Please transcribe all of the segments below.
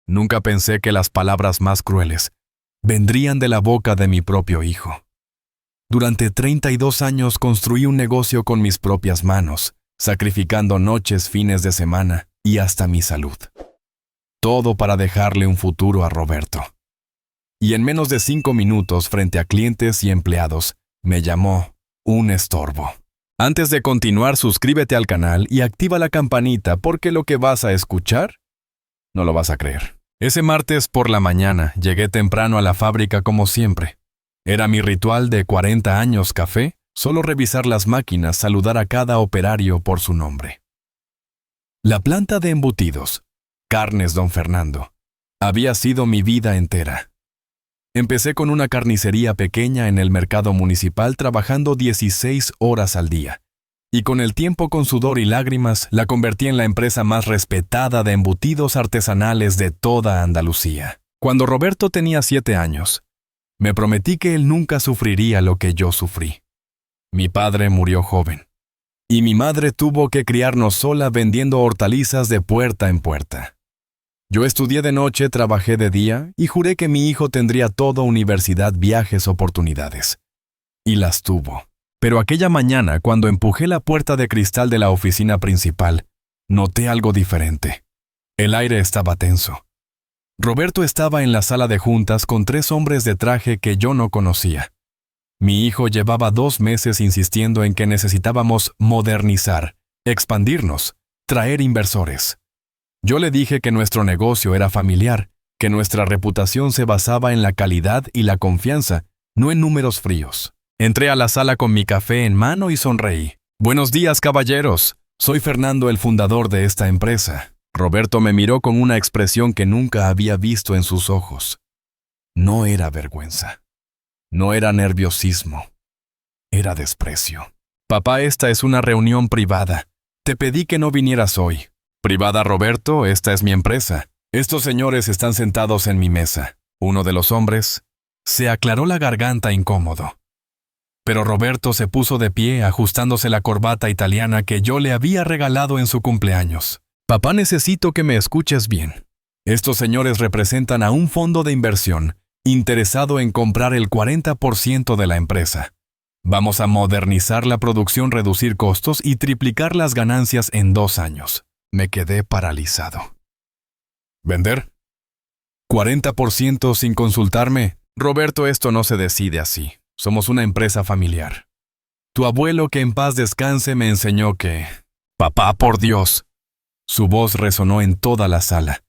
Nunca pensé que las palabras más crueles vendrían de la boca de mi propio hijo. Durante 32 años construí un negocio con mis propias manos, sacrificando noches, fines de semana y hasta mi salud. Todo para dejarle un futuro a Roberto. Y en menos de 5 minutos, frente a clientes y empleados, me llamó un estorbo. Antes de continuar, suscríbete al canal y activa la campanita porque lo que vas a escuchar no lo vas a creer. Ese martes por la mañana llegué temprano a la fábrica como siempre. Era mi ritual de 40 años café, solo revisar las máquinas, saludar a cada operario por su nombre. La planta de embutidos, Carnes Don Fernando, había sido mi vida entera. Empecé con una carnicería pequeña en el mercado municipal trabajando 16 horas al día. Y con el tiempo, con sudor y lágrimas, la convertí en la empresa más respetada de embutidos artesanales de toda Andalucía. Cuando Roberto tenía 7 años, me prometí que él nunca sufriría lo que yo sufrí. Mi padre murió joven, y mi madre tuvo que criarnos sola vendiendo hortalizas de puerta en puerta. Yo estudié de noche, trabajé de día, y juré que mi hijo tendría todo: universidad, viajes, oportunidades. Y las tuvo. Pero aquella mañana, cuando empujé la puerta de cristal de la oficina principal, noté algo diferente. El aire estaba tenso. Roberto estaba en la sala de juntas con 3 hombres de traje que yo no conocía. Mi hijo llevaba 2 meses insistiendo en que necesitábamos modernizar, expandirnos, traer inversores. Yo le dije que nuestro negocio era familiar, que nuestra reputación se basaba en la calidad y la confianza, no en números fríos. Entré a la sala con mi café en mano y sonreí. «Buenos días, caballeros. Soy Fernando, el fundador de esta empresa». Roberto me miró con una expresión que nunca había visto en sus ojos. No era vergüenza. No era nerviosismo. Era desprecio. «Papá, esta es una reunión privada. Te pedí que no vinieras hoy». «¿Privada, Roberto? Esta es mi empresa. Estos señores están sentados en mi mesa». Uno de los hombres se aclaró la garganta incómodo. Pero Roberto se puso de pie, ajustándose la corbata italiana que yo le había regalado en su cumpleaños. «Papá, necesito que me escuches bien. Estos señores representan a un fondo de inversión interesado en comprar el 40% de la empresa. Vamos a modernizar la producción, reducir costos y triplicar las ganancias en 2 años». Me quedé paralizado. ¿Vender? ¿40% sin consultarme? Roberto, esto no se decide así. Somos una empresa familiar. Tu abuelo, que en paz descanse, me enseñó que... Papá, por Dios. Su voz resonó en toda la sala.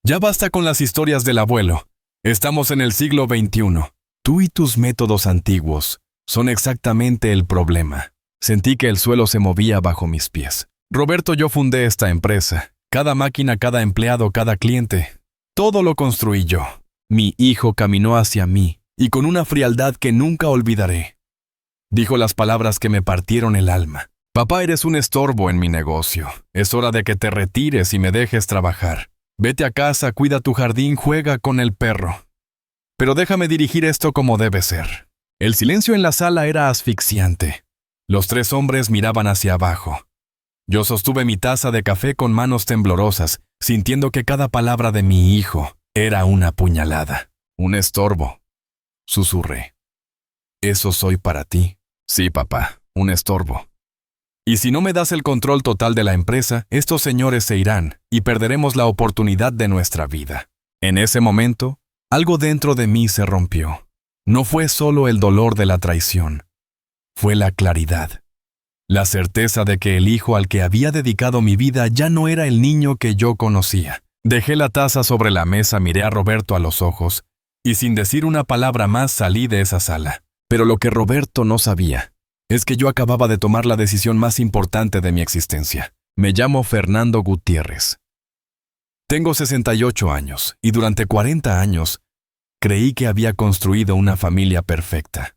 Ya basta con las historias del abuelo. Estamos en el siglo XXI. Tú y tus métodos antiguos son exactamente el problema. Sentí que el suelo se movía bajo mis pies. Roberto, yo fundé esta empresa. Cada máquina, cada empleado, cada cliente. Todo lo construí yo. Mi hijo caminó hacia mí, y con una frialdad que nunca olvidaré, dijo las palabras que me partieron el alma. Papá, eres un estorbo en mi negocio. Es hora de que te retires y me dejes trabajar. Vete a casa, cuida tu jardín, juega con el perro. Pero déjame dirigir esto como debe ser. El silencio en la sala era asfixiante. Los 3 hombres miraban hacia abajo. Yo sostuve mi taza de café con manos temblorosas, sintiendo que cada palabra de mi hijo era una puñalada. Un estorbo. Susurré. ¿Eso soy para ti? Sí, papá, un estorbo. Y si no me das el control total de la empresa, estos señores se irán y perderemos la oportunidad de nuestra vida. En ese momento, algo dentro de mí se rompió. No fue solo el dolor de la traición, fue la claridad. La certeza de que el hijo al que había dedicado mi vida ya no era el niño que yo conocía. Dejé la taza sobre la mesa, miré a Roberto a los ojos, y sin decir una palabra más salí de esa sala. Pero lo que Roberto no sabía es que yo acababa de tomar la decisión más importante de mi existencia. Me llamo Fernando Gutiérrez. Tengo 68 años, y durante 40 años creí que había construido una familia perfecta.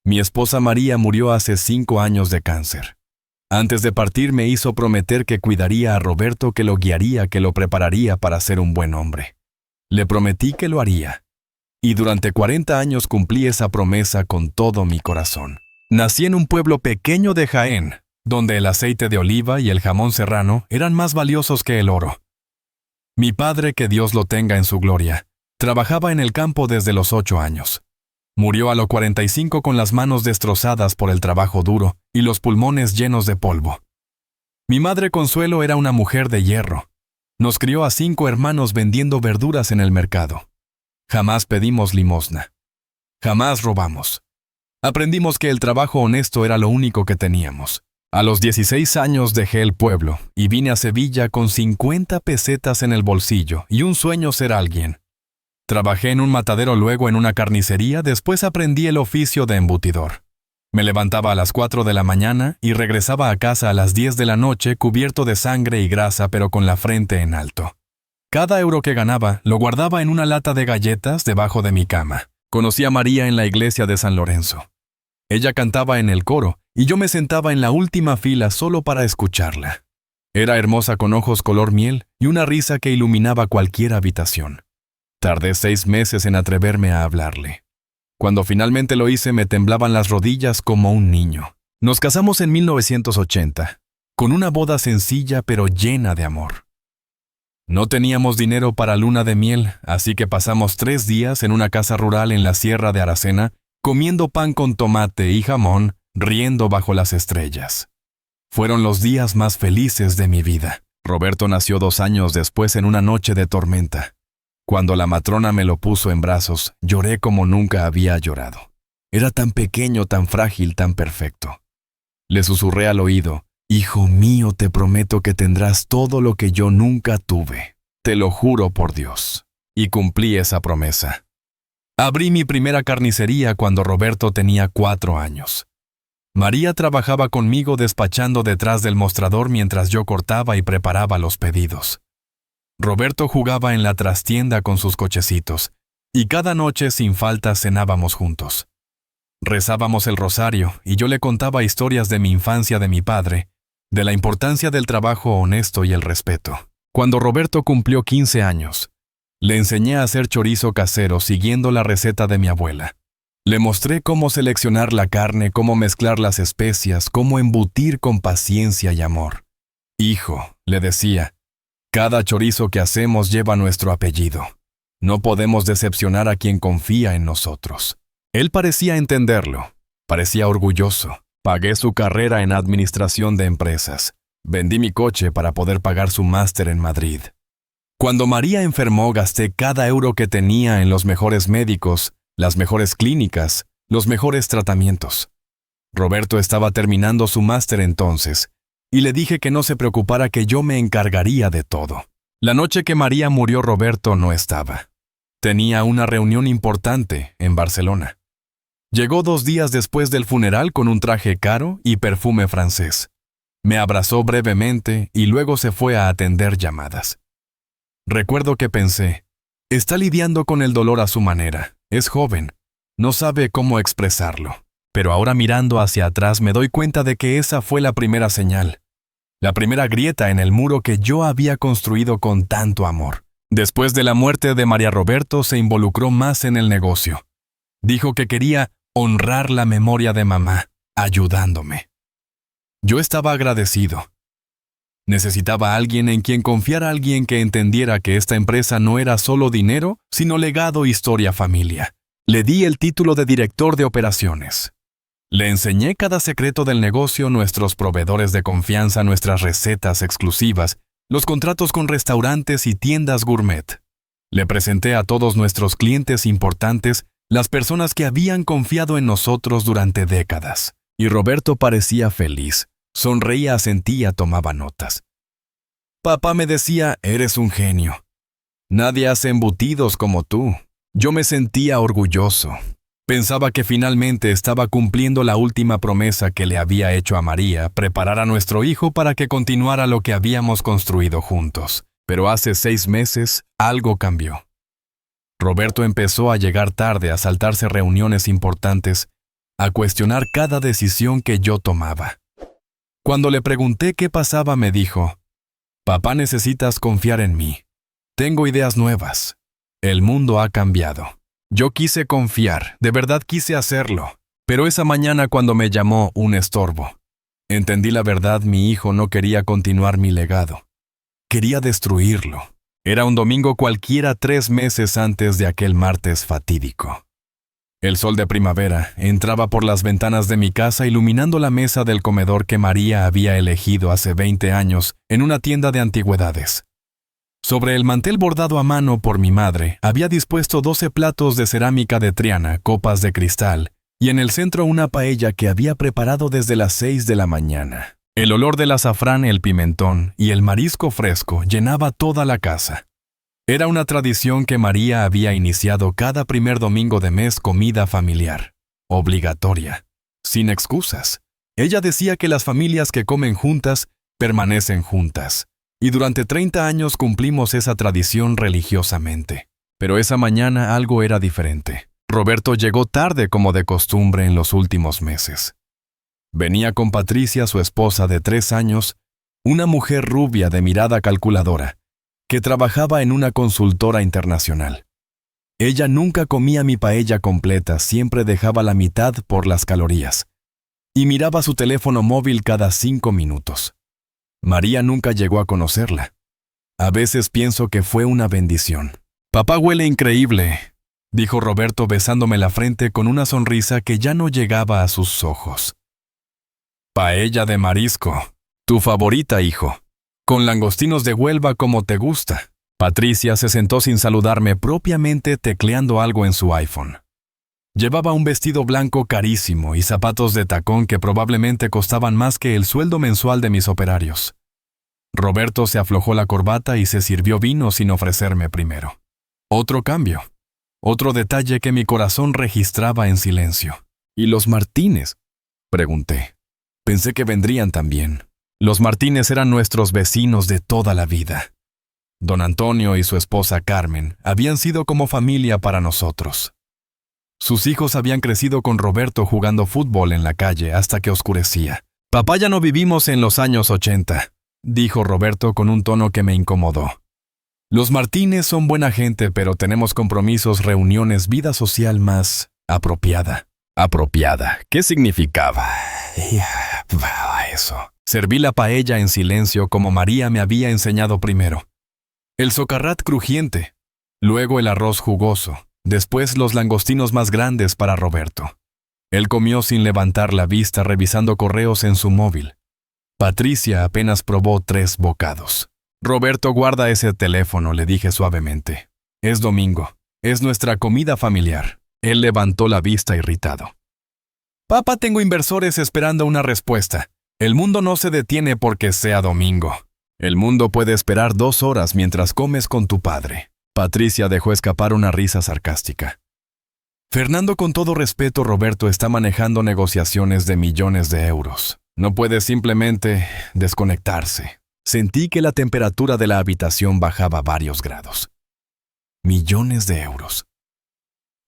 Mi esposa María murió hace 5 años de cáncer. Antes de partir me hizo prometer que cuidaría a Roberto, que lo guiaría, que lo prepararía para ser un buen hombre. Le prometí que lo haría. Y durante 40 años cumplí esa promesa con todo mi corazón. Nací en un pueblo pequeño de Jaén, donde el aceite de oliva y el jamón serrano eran más valiosos que el oro. Mi padre, que Dios lo tenga en su gloria, trabajaba en el campo desde los 8 años. Murió a los 45 con las manos destrozadas por el trabajo duro y los pulmones llenos de polvo. Mi madre Consuelo era una mujer de hierro. Nos crió a 5 hermanos vendiendo verduras en el mercado. Jamás pedimos limosna. Jamás robamos. Aprendimos que el trabajo honesto era lo único que teníamos. A los 16 años dejé el pueblo y vine a Sevilla con 50 pesetas en el bolsillo y un sueño ser alguien. Trabajé en un matadero, luego en una carnicería, después aprendí el oficio de embutidor. Me levantaba a las 4 de la mañana y regresaba a casa a las 10 de la noche cubierto de sangre y grasa, pero con la frente en alto. Cada euro que ganaba lo guardaba en una lata de galletas debajo de mi cama. Conocí a María en la iglesia de San Lorenzo. Ella cantaba en el coro y yo me sentaba en la última fila solo para escucharla. Era hermosa, con ojos color miel y una risa que iluminaba cualquier habitación. Tardé 6 meses en atreverme a hablarle. Cuando finalmente lo hice, me temblaban las rodillas como un niño. Nos casamos en 1980, con una boda sencilla pero llena de amor. No teníamos dinero para luna de miel, así que pasamos 3 días en una casa rural en la sierra de Aracena, comiendo pan con tomate y jamón, riendo bajo las estrellas. Fueron los días más felices de mi vida. Roberto nació 2 años después en una noche de tormenta. Cuando la matrona me lo puso en brazos, lloré como nunca había llorado. Era tan pequeño, tan frágil, tan perfecto. Le susurré al oído: «Hijo mío, te prometo que tendrás todo lo que yo nunca tuve. Te lo juro por Dios». Y cumplí esa promesa. Abrí mi primera carnicería cuando Roberto tenía 4 años. María trabajaba conmigo despachando detrás del mostrador mientras yo cortaba y preparaba los pedidos. Roberto jugaba en la trastienda con sus cochecitos, y cada noche sin falta cenábamos juntos. Rezábamos el rosario y yo le contaba historias de mi infancia, de mi padre, de la importancia del trabajo honesto y el respeto. Cuando Roberto cumplió 15 años, le enseñé a hacer chorizo casero siguiendo la receta de mi abuela. Le mostré cómo seleccionar la carne, cómo mezclar las especias, cómo embutir con paciencia y amor. «Hijo», le decía, «cada chorizo que hacemos lleva nuestro apellido. No podemos decepcionar a quien confía en nosotros». Él parecía entenderlo, parecía orgulloso. Pagué su carrera en administración de empresas. Vendí mi coche para poder pagar su máster en Madrid. Cuando María enfermó, gasté cada euro que tenía en los mejores médicos, las mejores clínicas, los mejores tratamientos. Roberto estaba terminando su máster entonces, y le dije que no se preocupara, que yo me encargaría de todo. La noche que María murió, Roberto no estaba. Tenía una reunión importante en Barcelona. Llegó 2 días después del funeral con un traje caro y perfume francés. Me abrazó brevemente y luego se fue a atender llamadas. Recuerdo que pensé: está lidiando con el dolor a su manera, es joven, no sabe cómo expresarlo. Pero ahora, mirando hacia atrás, me doy cuenta de que esa fue la primera señal, la primera grieta en el muro que yo había construido con tanto amor. Después de la muerte de María, Roberto se involucró más en el negocio. Dijo que quería honrar la memoria de mamá, ayudándome. Yo estaba agradecido. Necesitaba a alguien en quien confiar, a alguien que entendiera que esta empresa no era solo dinero, sino legado, historia, familia. Le di el título de director de operaciones. Le enseñé cada secreto del negocio, nuestros proveedores de confianza, nuestras recetas exclusivas, los contratos con restaurantes y tiendas gourmet. Le presenté a todos nuestros clientes importantes, las personas que habían confiado en nosotros durante décadas. Y Roberto parecía feliz. Sonreía, asentía, tomaba notas. Papá me decía: «Eres un genio. Nadie hace embutidos como tú». Yo me sentía orgulloso. Pensaba que finalmente estaba cumpliendo la última promesa que le había hecho a María: preparar a nuestro hijo para que continuara lo que habíamos construido juntos. Pero hace 6 meses, algo cambió. Roberto empezó a llegar tarde, a saltarse reuniones importantes, a cuestionar cada decisión que yo tomaba. Cuando le pregunté qué pasaba, me dijo: «Papá, necesitas confiar en mí. Tengo ideas nuevas. El mundo ha cambiado». Yo quise confiar, de verdad quise hacerlo. Pero esa mañana, cuando me llamó un estorbo, entendí la verdad: mi hijo no quería continuar mi legado. Quería destruirlo. Era un domingo cualquiera 3 meses antes de aquel martes fatídico. El sol de primavera entraba por las ventanas de mi casa iluminando la mesa del comedor que María había elegido hace 20 años en una tienda de antigüedades. Sobre el mantel bordado a mano por mi madre había dispuesto 12 platos de cerámica de Triana, copas de cristal, y en el centro una paella que había preparado desde las 6 de la mañana. El olor del azafrán, el pimentón y el marisco fresco llenaba toda la casa. Era una tradición que María había iniciado cada primer domingo de mes, comida familiar, obligatoria, sin excusas. Ella decía que las familias que comen juntas permanecen juntas, y durante 30 años cumplimos esa tradición religiosamente. Pero esa mañana algo era diferente. Roberto llegó tarde como de costumbre en los últimos meses. Venía con Patricia, su esposa de 3 años, una mujer rubia de mirada calculadora, que trabajaba en una consultora internacional. Ella nunca comía mi paella completa, siempre dejaba la mitad por las calorías, y miraba su teléfono móvil cada 5 minutos. María nunca llegó a conocerla. A veces pienso que fue una bendición. «Papá huele increíble», dijo Roberto besándome la frente con una sonrisa que ya no llegaba a sus ojos. «Paella de marisco, tu favorita, hijo. Con langostinos de Huelva como te gusta». Patricia se sentó sin saludarme, propiamente tecleando algo en su iPhone. Llevaba un vestido blanco carísimo y zapatos de tacón que probablemente costaban más que el sueldo mensual de mis operarios. Roberto se aflojó la corbata y se sirvió vino sin ofrecerme primero. Otro cambio. Otro detalle que mi corazón registraba en silencio. ¿Y los Martínez?, pregunté. Pensé que vendrían también. Los Martínez eran nuestros vecinos de toda la vida. Don Antonio y su esposa Carmen habían sido como familia para nosotros. Sus hijos habían crecido con Roberto jugando fútbol en la calle hasta que oscurecía. «Papá, ya no vivimos en los años 80», dijo Roberto con un tono que me incomodó. «Los Martínez son buena gente, pero tenemos compromisos, reuniones, vida social más apropiada». ¿Apropiada? ¿Qué significaba? Eso. Serví la paella en silencio como María me había enseñado primero. El socarrat crujiente, luego el arroz jugoso, después los langostinos más grandes para Roberto. Él comió sin levantar la vista, revisando correos en su móvil. Patricia apenas probó 3 bocados. «Roberto, guarda ese teléfono», le dije suavemente. «Es domingo. Es nuestra comida familiar». Él levantó la vista irritado. «Papá, tengo inversores esperando una respuesta. El mundo no se detiene porque sea domingo. El mundo puede esperar 2 horas mientras comes con tu padre». Patricia dejó escapar una risa sarcástica. «Fernando, con todo respeto, Roberto está manejando negociaciones de millones de euros. No puede simplemente desconectarse». Sentí que la temperatura de la habitación bajaba varios grados. Millones de euros.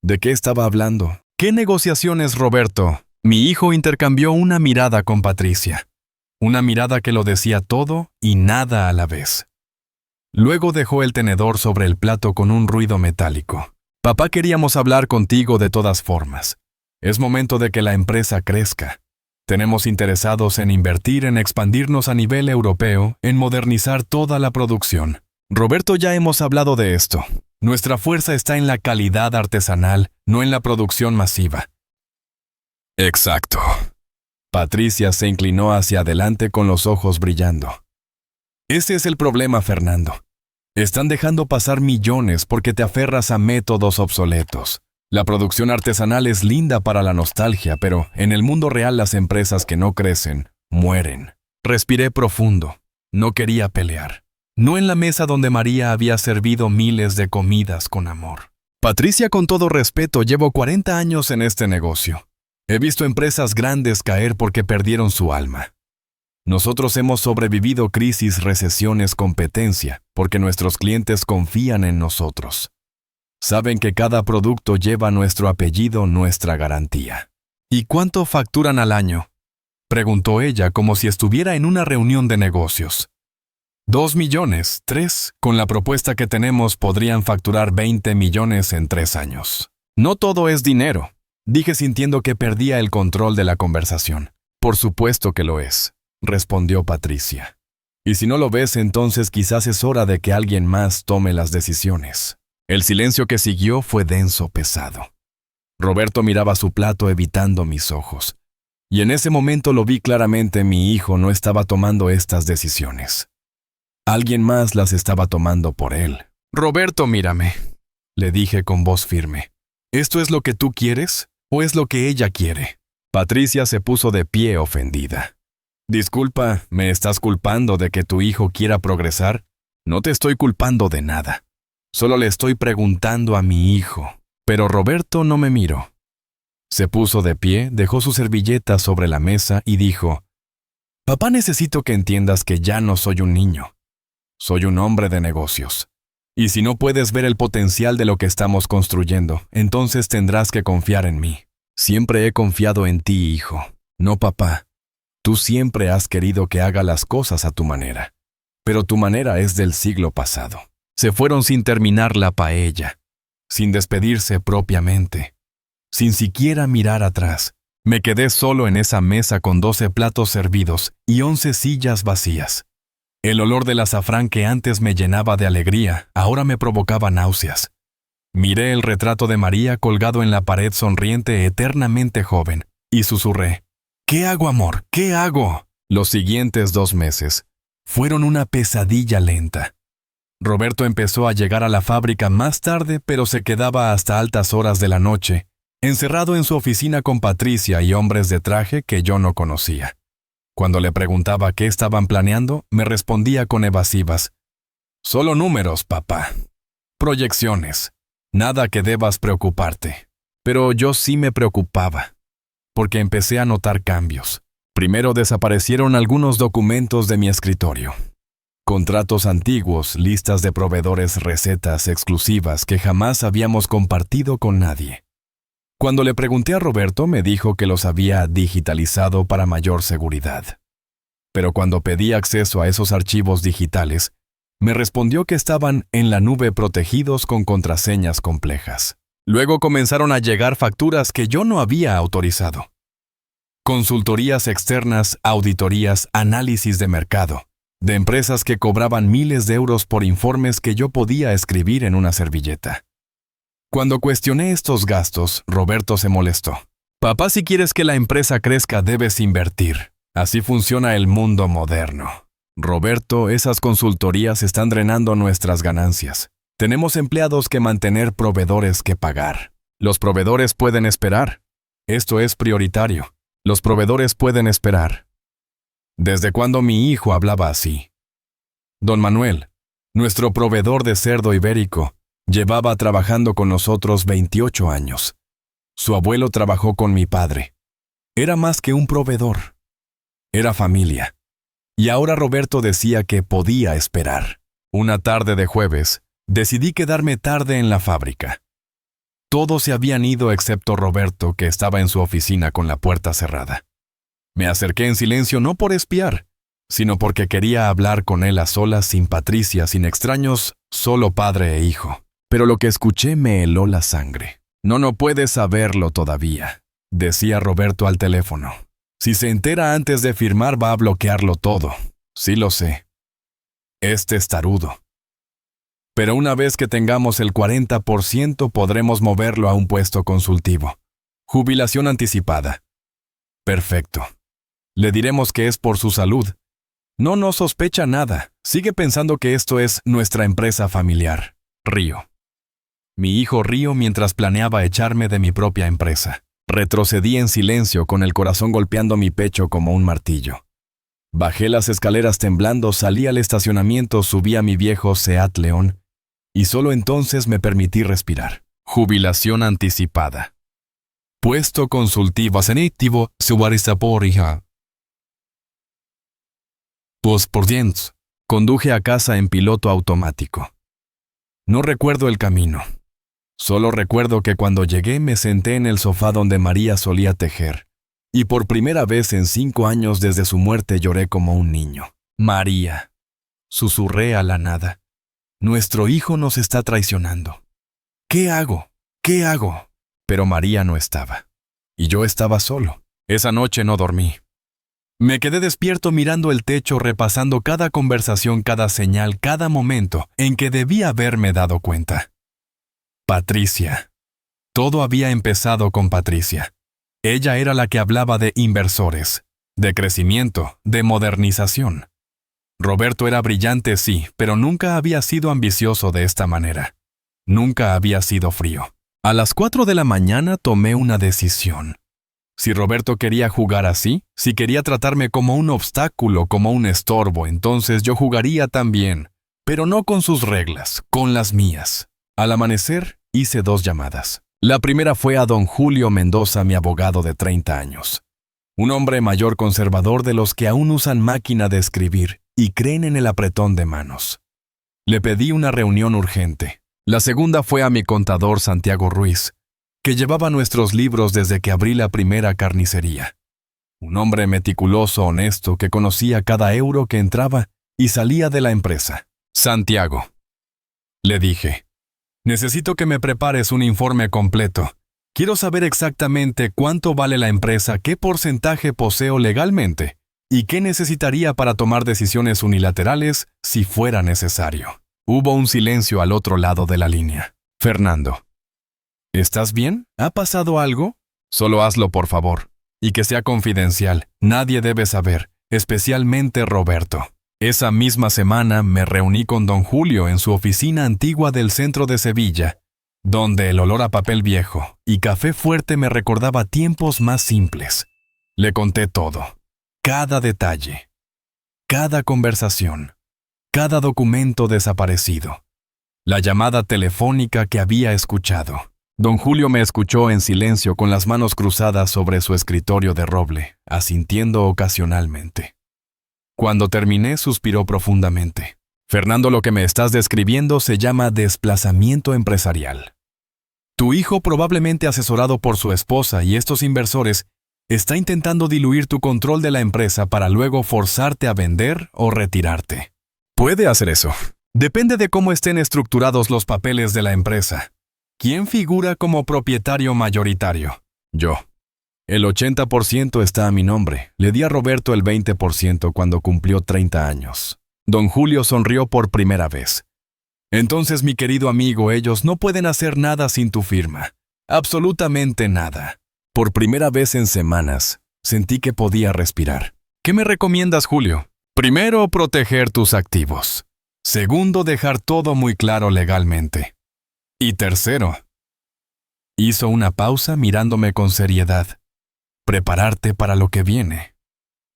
¿De qué estaba hablando? ¿Qué negociaciones, Roberto? Mi hijo intercambió una mirada con Patricia. Una mirada que lo decía todo y nada a la vez. Luego dejó el tenedor sobre el plato con un ruido metálico. «Papá, queríamos hablar contigo de todas formas. Es momento de que la empresa crezca. Tenemos interesados en invertir, en expandirnos a nivel europeo, en modernizar toda la producción. Roberto, ya hemos hablado de esto. Nuestra fuerza está en la calidad artesanal, no en la producción masiva». «Exacto». Patricia se inclinó hacia adelante con los ojos brillando. «Ese es el problema, Fernando. Están dejando pasar millones porque te aferras a métodos obsoletos. La producción artesanal es linda para la nostalgia, pero en el mundo real las empresas que no crecen, mueren». Respiré profundo. No quería pelear. No en la mesa donde María había servido miles de comidas con amor. «Patricia, con todo respeto, llevo 40 años en este negocio. He visto empresas grandes caer porque perdieron su alma. Nosotros hemos sobrevivido crisis, recesiones, competencia, porque nuestros clientes confían en nosotros. Saben que cada producto lleva nuestro apellido, nuestra garantía». «¿Y cuánto facturan al año?», preguntó ella como si estuviera en una reunión de negocios. 2 millones, 3. Con la propuesta que tenemos podrían facturar 20 millones en 3 años. «No todo es dinero», dije sintiendo que perdía el control de la conversación. «Por supuesto que lo es», respondió Patricia. Y si no lo ves, entonces quizás es hora de que alguien más tome las decisiones. El silencio que siguió fue denso, pesado. Roberto miraba su plato evitando mis ojos. Y en ese momento lo vi claramente, mi hijo no estaba tomando estas decisiones. Alguien más las estaba tomando por él. «Roberto, mírame», le dije con voz firme. «¿Esto es lo que tú quieres o es lo que ella quiere?» Patricia se puso de pie ofendida. «Disculpa, ¿me estás culpando de que tu hijo quiera progresar? No te estoy culpando de nada. Solo le estoy preguntando a mi hijo». Pero Roberto no me miró. Se puso de pie, dejó su servilleta sobre la mesa y dijo: «Papá, necesito que entiendas que ya no soy un niño. Soy un hombre de negocios. Y si no puedes ver el potencial de lo que estamos construyendo, entonces tendrás que confiar en mí. Siempre he confiado en ti, hijo. No, papá. Tú siempre has querido que haga las cosas a tu manera. Pero tu manera es del siglo pasado». Se fueron sin terminar la paella, sin despedirse propiamente, sin siquiera mirar atrás. Me quedé solo en esa mesa con 12 platos servidos y 11 sillas vacías. El olor del azafrán que antes me llenaba de alegría, ahora me provocaba náuseas. Miré el retrato de María colgado en la pared sonriente, eternamente joven, y susurré: «¿Qué hago, amor? ¿Qué hago?». Los siguientes 2 meses fueron una pesadilla lenta. Roberto empezó a llegar a la fábrica más tarde, pero se quedaba hasta altas horas de la noche, encerrado en su oficina con Patricia y hombres de traje que yo no conocía. Cuando le preguntaba qué estaban planeando, me respondía con evasivas: «Solo números, papá. Proyecciones. Nada que debas preocuparte». Pero yo sí me preocupaba, porque empecé a notar cambios. Primero desaparecieron algunos documentos de mi escritorio. Contratos antiguos, listas de proveedores, recetas exclusivas que jamás habíamos compartido con nadie. Cuando le pregunté a Roberto, me dijo que los había digitalizado para mayor seguridad. Pero cuando pedí acceso a esos archivos digitales, me respondió que estaban en la nube protegidos con contraseñas complejas. Luego comenzaron a llegar facturas que yo no había autorizado. Consultorías externas, auditorías, análisis de mercado, de empresas que cobraban miles de euros por informes que yo podía escribir en una servilleta. Cuando cuestioné estos gastos, Roberto se molestó. «Papá, si quieres que la empresa crezca, debes invertir. Así funciona el mundo moderno». «Roberto, esas consultorías están drenando nuestras ganancias. Tenemos empleados que mantener, proveedores que pagar. Los proveedores pueden esperar. Esto es prioritario. Los proveedores pueden esperar». ¿Desde cuándo mi hijo hablaba así? Don Manuel, nuestro proveedor de cerdo ibérico, llevaba trabajando con nosotros 28 años. Su abuelo trabajó con mi padre. Era más que un proveedor. Era familia. Y ahora Roberto decía que podía esperar. Una tarde de jueves, decidí quedarme tarde en la fábrica. Todos se habían ido excepto Roberto, que estaba en su oficina con la puerta cerrada. Me acerqué en silencio no por espiar, sino porque quería hablar con él a solas, sin Patricia, sin extraños, solo padre e hijo. Pero lo que escuché me heló la sangre. No puedes saberlo todavía», decía Roberto al teléfono. «Si se entera antes de firmar va a bloquearlo todo. Sí lo sé. Es testarudo. Pero una vez que tengamos el 40% podremos moverlo a un puesto consultivo. Jubilación anticipada. Perfecto. Le diremos que es por su salud. No sospecha nada. Sigue pensando que esto es nuestra empresa familiar». Río. Mi hijo río mientras planeaba echarme de mi propia empresa. Retrocedí en silencio, con el corazón golpeando mi pecho como un martillo. Bajé las escaleras temblando, salí al estacionamiento, subí a mi viejo Seat León, y solo entonces me permití respirar. Jubilación anticipada. Puesto consultivo asenitivo, subarisaporiha. Pospordientes. Conduje a casa en piloto automático. No recuerdo el camino. Solo recuerdo que cuando llegué me senté en el sofá donde María solía tejer, y por primera vez en 5 años desde su muerte lloré como un niño. «María», susurré a la nada, «nuestro hijo nos está traicionando. ¿Qué hago? ¿Qué hago?». Pero María no estaba, y yo estaba solo. Esa noche no dormí. Me quedé despierto mirando el techo, repasando cada conversación, cada señal, cada momento en que debía haberme dado cuenta. Patricia. Todo había empezado con Patricia. Ella era la que hablaba de inversores, de crecimiento, de modernización. Roberto era brillante, sí, pero nunca había sido ambicioso de esta manera. Nunca había sido frío. A las 4 de la mañana tomé una decisión. Si Roberto quería jugar así, si quería tratarme como un obstáculo, como un estorbo, entonces yo jugaría también, pero no con sus reglas, con las mías. Al amanecer, hice 2 llamadas. La primera fue a don Julio Mendoza, mi abogado de 30 años. Un hombre mayor conservador de los que aún usan máquina de escribir y creen en el apretón de manos. Le pedí una reunión urgente. La segunda fue a mi contador Santiago Ruiz, que llevaba nuestros libros desde que abrí la primera carnicería. Un hombre meticuloso, honesto, que conocía cada euro que entraba y salía de la empresa. Santiago, le dije, necesito que me prepares un informe completo. Quiero saber exactamente cuánto vale la empresa, qué porcentaje poseo legalmente y qué necesitaría para tomar decisiones unilaterales si fuera necesario. Hubo un silencio al otro lado de la línea. Fernando. ¿Estás bien? ¿Ha pasado algo? Solo hazlo, por favor. Y que sea confidencial. Nadie debe saber, especialmente Roberto. Esa misma semana me reuní con don Julio en su oficina antigua del centro de Sevilla, donde el olor a papel viejo y café fuerte me recordaba tiempos más simples. Le conté todo. Cada detalle. Cada conversación. Cada documento desaparecido. La llamada telefónica que había escuchado. Don Julio me escuchó en silencio con las manos cruzadas sobre su escritorio de roble, asintiendo ocasionalmente. Cuando terminé, suspiró profundamente. Fernando, lo que me estás describiendo se llama desplazamiento empresarial. Tu hijo, probablemente asesorado por su esposa y estos inversores, está intentando diluir tu control de la empresa para luego forzarte a vender o retirarte. Puede hacer eso. Depende de cómo estén estructurados los papeles de la empresa. ¿Quién figura como propietario mayoritario? Yo. El 80% está a mi nombre. Le di a Roberto el 20% cuando cumplió 30 años. Don Julio sonrió por primera vez. Entonces, mi querido amigo, ellos no pueden hacer nada sin tu firma. Absolutamente nada. Por primera vez en semanas, sentí que podía respirar. ¿Qué me recomiendas, Julio? Primero, proteger tus activos. Segundo, dejar todo muy claro legalmente. Y tercero, hizo una pausa mirándome con seriedad. Prepararte para lo que viene.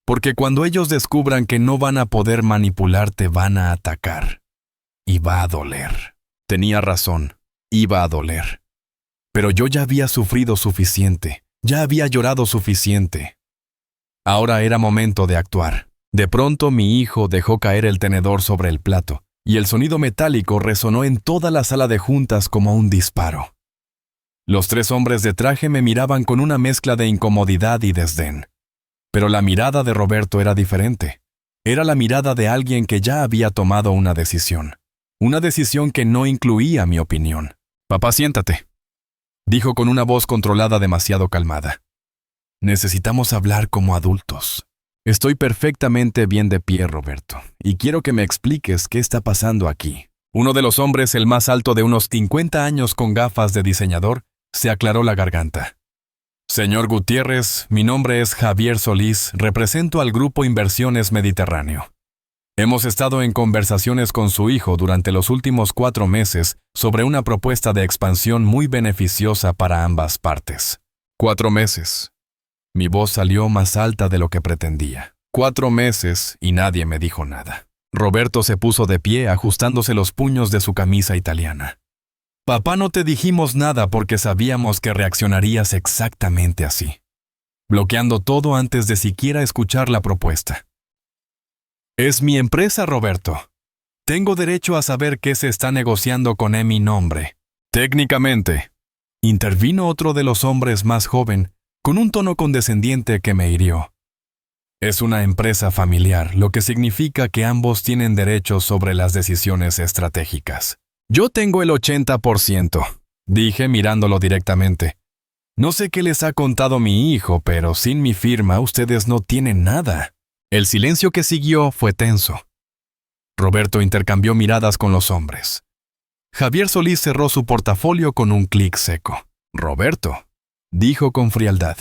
Porque cuando ellos descubran que no van a poder manipularte, van a atacar. Y va a doler. Tenía razón, iba a doler. Pero yo ya había sufrido suficiente, ya había llorado suficiente. Ahora era momento de actuar. De pronto mi hijo dejó caer el tenedor sobre el plato, y el sonido metálico resonó en toda la sala de juntas como un disparo. Los 3 hombres de traje me miraban con una mezcla de incomodidad y desdén. Pero la mirada de Roberto era diferente. Era la mirada de alguien que ya había tomado una decisión. Una decisión que no incluía mi opinión. Papá, siéntate, dijo con una voz controlada demasiado calmada. Necesitamos hablar como adultos. Estoy perfectamente bien de pie, Roberto, y quiero que me expliques qué está pasando aquí. Uno de los hombres, el más alto de unos 50 años con gafas de diseñador, se aclaró la garganta. Señor Gutiérrez, mi nombre es Javier Solís, represento al Grupo Inversiones Mediterráneo. Hemos estado en conversaciones con su hijo durante los últimos 4 meses sobre una propuesta de expansión muy beneficiosa para ambas partes. 4 meses. Mi voz salió más alta de lo que pretendía. 4 meses y nadie me dijo nada. Roberto se puso de pie ajustándose los puños de su camisa italiana. Papá, no te dijimos nada porque sabíamos que reaccionarías exactamente así, bloqueando todo antes de siquiera escuchar la propuesta. Es mi empresa, Roberto. Tengo derecho a saber qué se está negociando con mi nombre. Técnicamente, intervino otro de los hombres más joven, con un tono condescendiente que me hirió. Es una empresa familiar, lo que significa que ambos tienen derechos sobre las decisiones estratégicas. Yo tengo el 80%, dije mirándolo directamente. No sé qué les ha contado mi hijo, pero sin mi firma ustedes no tienen nada. El silencio que siguió fue tenso. Roberto intercambió miradas con los hombres. Javier Solís cerró su portafolio con un clic seco. Roberto, dijo con frialdad,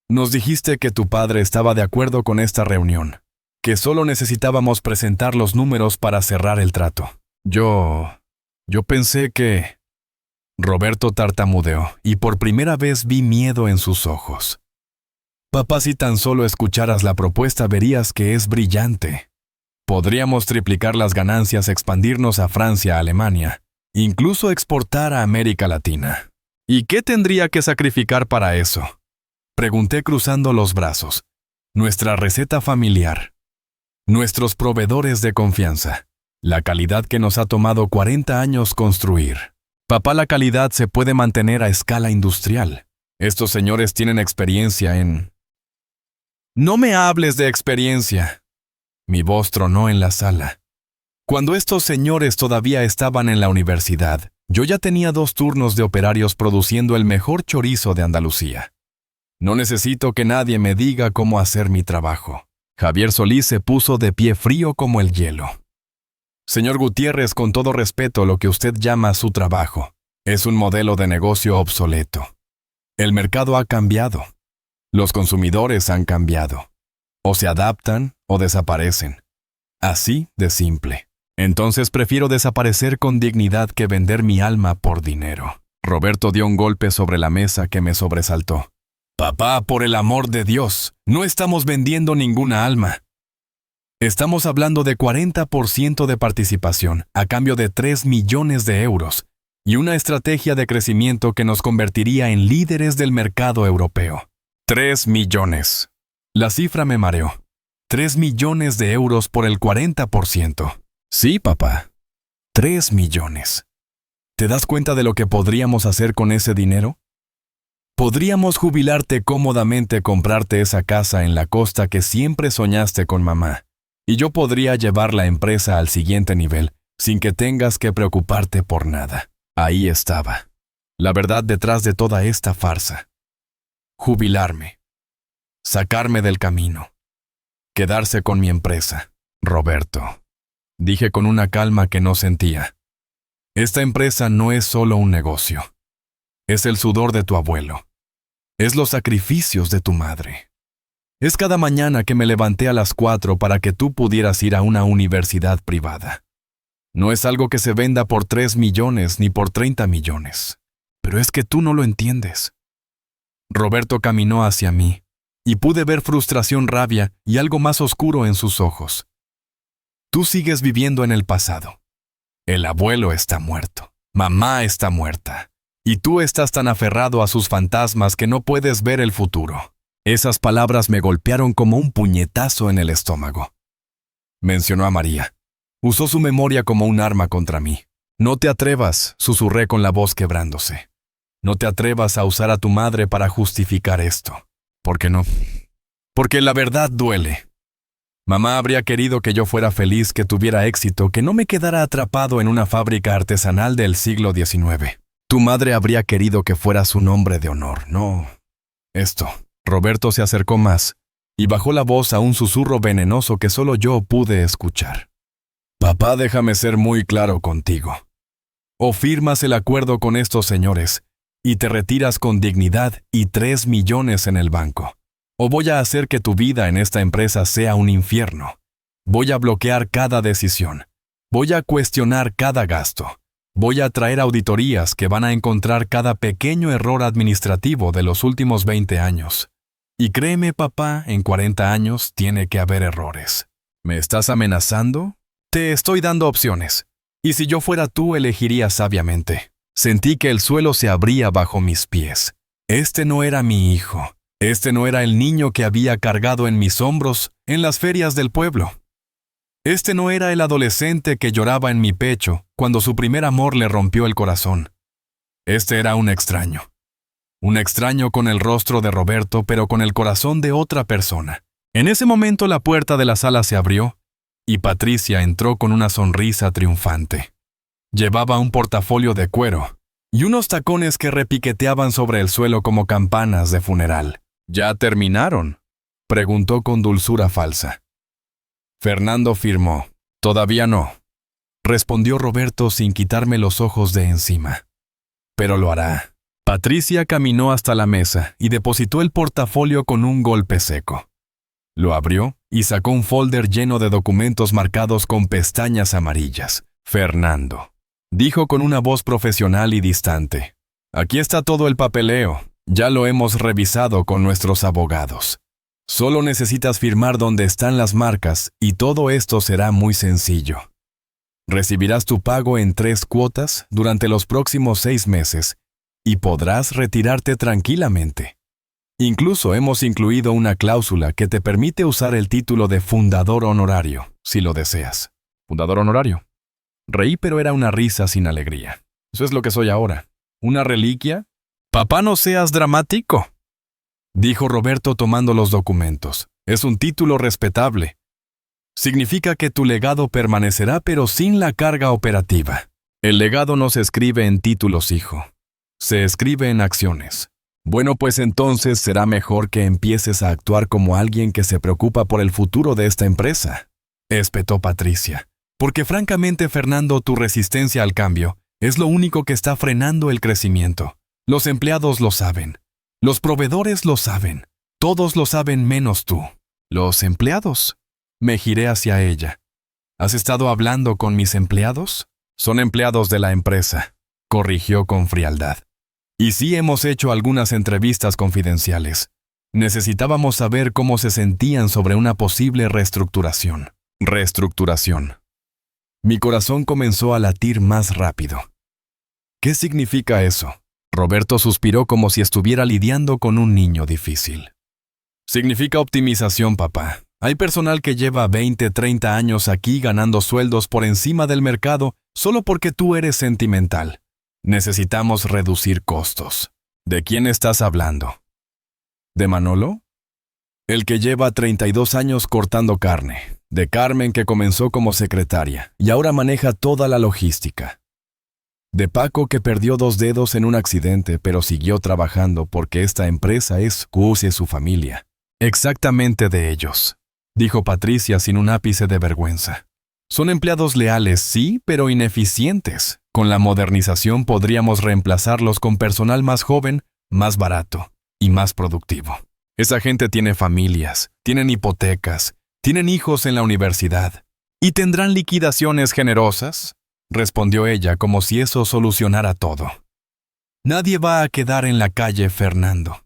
nos dijiste que tu padre estaba de acuerdo con esta reunión, que solo necesitábamos presentar los números para cerrar el trato. Yo pensé que... Roberto tartamudeó y por primera vez vi miedo en sus ojos. Papá, si tan solo escucharas la propuesta verías que es brillante. Podríamos triplicar las ganancias, expandirnos a Francia, Alemania, incluso exportar a América Latina. ¿Y qué tendría que sacrificar para eso? Pregunté cruzando los brazos. Nuestra receta familiar. Nuestros proveedores de confianza. La calidad que nos ha tomado 40 años construir. Papá, la calidad se puede mantener a escala industrial. Estos señores tienen experiencia en... No me hables de experiencia. Mi voz tronó en la sala. Cuando estos señores todavía estaban en la universidad, yo ya tenía 2 turnos de operarios produciendo el mejor chorizo de Andalucía. No necesito que nadie me diga cómo hacer mi trabajo. Javier Solís se puso de pie frío como el hielo. Señor Gutiérrez, con todo respeto, lo que usted llama su trabajo es un modelo de negocio obsoleto. El mercado ha cambiado. Los consumidores han cambiado. O se adaptan o desaparecen. Así de simple. Entonces prefiero desaparecer con dignidad que vender mi alma por dinero. Roberto dio un golpe sobre la mesa que me sobresaltó. Papá, por el amor de Dios, no estamos vendiendo ninguna alma. Estamos hablando de 40% de participación a cambio de 3 millones de euros y una estrategia de crecimiento que nos convertiría en líderes del mercado europeo. 3 millones. La cifra me mareó. 3 millones de euros por el 40%. Sí, papá. 3 millones. ¿Te das cuenta de lo que podríamos hacer con ese dinero? Podríamos jubilarte cómodamente, comprarte esa casa en la costa que siempre soñaste con mamá. Y yo podría llevar la empresa al siguiente nivel, sin que tengas que preocuparte por nada. Ahí estaba. La verdad detrás de toda esta farsa. Jubilarme. Sacarme del camino. Quedarse con mi empresa. Roberto, dije con una calma que no sentía. Esta empresa no es solo un negocio. Es el sudor de tu abuelo. Es los sacrificios de tu madre. Es cada mañana que me levanté a las 4 para que tú pudieras ir a una universidad privada. No es algo que se venda por 3 millones ni por 30 millones. Pero es que tú no lo entiendes. Roberto caminó hacia mí, y pude ver frustración, rabia y algo más oscuro en sus ojos. Tú sigues viviendo en el pasado. El abuelo está muerto. Mamá está muerta. Y tú estás tan aferrado a sus fantasmas que no puedes ver el futuro. Esas palabras me golpearon como un puñetazo en el estómago. Mencionó a María. Usó su memoria como un arma contra mí. No te atrevas, susurré con la voz quebrándose. No te atrevas a usar a tu madre para justificar esto. ¿Por qué no? Porque la verdad duele. Mamá habría querido que yo fuera feliz, que tuviera éxito, que no me quedara atrapado en una fábrica artesanal del siglo XIX. Tu madre habría querido que fueras un hombre de honor, no esto. Roberto se acercó más y bajó la voz a un susurro venenoso que solo yo pude escuchar. Papá, déjame ser muy claro contigo. O firmas el acuerdo con estos señores y te retiras con dignidad y 3 millones en el banco. O voy a hacer que tu vida en esta empresa sea un infierno. Voy a bloquear cada decisión. Voy a cuestionar cada gasto. Voy a traer auditorías que van a encontrar cada pequeño error administrativo de los últimos 20 años. Y créeme, papá, en 40 años tiene que haber errores. ¿Me estás amenazando? Te estoy dando opciones. Y si yo fuera tú, elegiría sabiamente. Sentí que el suelo se abría bajo mis pies. Este no era mi hijo. Este no era el niño que había cargado en mis hombros en las ferias del pueblo. Este no era el adolescente que lloraba en mi pecho cuando su primer amor le rompió el corazón. Este era un extraño. Un extraño con el rostro de Roberto, pero con el corazón de otra persona. En ese momento la puerta de la sala se abrió y Patricia entró con una sonrisa triunfante. Llevaba un portafolio de cuero y unos tacones que repiqueteaban sobre el suelo como campanas de funeral. ¿Ya terminaron?, preguntó con dulzura falsa. Fernando firmó. Todavía no, respondió Roberto sin quitarme los ojos de encima. Pero lo hará. Patricia caminó hasta la mesa y depositó el portafolio con un golpe seco. Lo abrió y sacó un folder lleno de documentos marcados con pestañas amarillas. Fernando, dijo con una voz profesional y distante. Aquí está todo el papeleo. Ya lo hemos revisado con nuestros abogados. Solo necesitas firmar donde están las marcas y todo esto será muy sencillo. Recibirás tu pago en 3 cuotas durante los próximos 6 meses y podrás retirarte tranquilamente. Incluso hemos incluido una cláusula que te permite usar el título de fundador honorario, si lo deseas. ¿Fundador honorario? Reí, pero era una risa sin alegría. Eso es lo que soy ahora. ¿Una reliquia? Papá, no seas dramático, dijo Roberto tomando los documentos. Es un título respetable. Significa que tu legado permanecerá, pero sin la carga operativa. El legado no se escribe en títulos, hijo. Se escribe en acciones. Bueno, pues entonces será mejor que empieces a actuar como alguien que se preocupa por el futuro de esta empresa, espetó Patricia. Porque francamente, Fernando, tu resistencia al cambio es lo único que está frenando el crecimiento. Los empleados lo saben. Los proveedores lo saben. Todos lo saben menos tú. ¿Los empleados? Me giré hacia ella. ¿Has estado hablando con mis empleados? Son empleados de la empresa, corrigió con frialdad. Y sí hemos hecho algunas entrevistas confidenciales. Necesitábamos saber cómo se sentían sobre una posible reestructuración. Reestructuración. Mi corazón comenzó a latir más rápido. ¿Qué significa eso? Roberto suspiró como si estuviera lidiando con un niño difícil. Significa optimización, papá. Hay personal que lleva 20, 30 años aquí ganando sueldos por encima del mercado solo porque tú eres sentimental. Necesitamos reducir costos. ¿De quién estás hablando? ¿De Manolo? El que lleva 32 años cortando carne. De Carmen, que comenzó como secretaria y ahora maneja toda la logística. De Paco, que perdió 2 dedos en un accidente, pero siguió trabajando porque esta empresa es Gus y su familia. Exactamente de ellos, dijo Patricia sin un ápice de vergüenza. Son empleados leales, sí, pero ineficientes. Con la modernización podríamos reemplazarlos con personal más joven, más barato y más productivo. Esa gente tiene familias, tienen hipotecas, tienen hijos en la universidad. ¿Y tendrán liquidaciones generosas?, respondió ella como si eso solucionara todo. Nadie va a quedar en la calle, Fernando.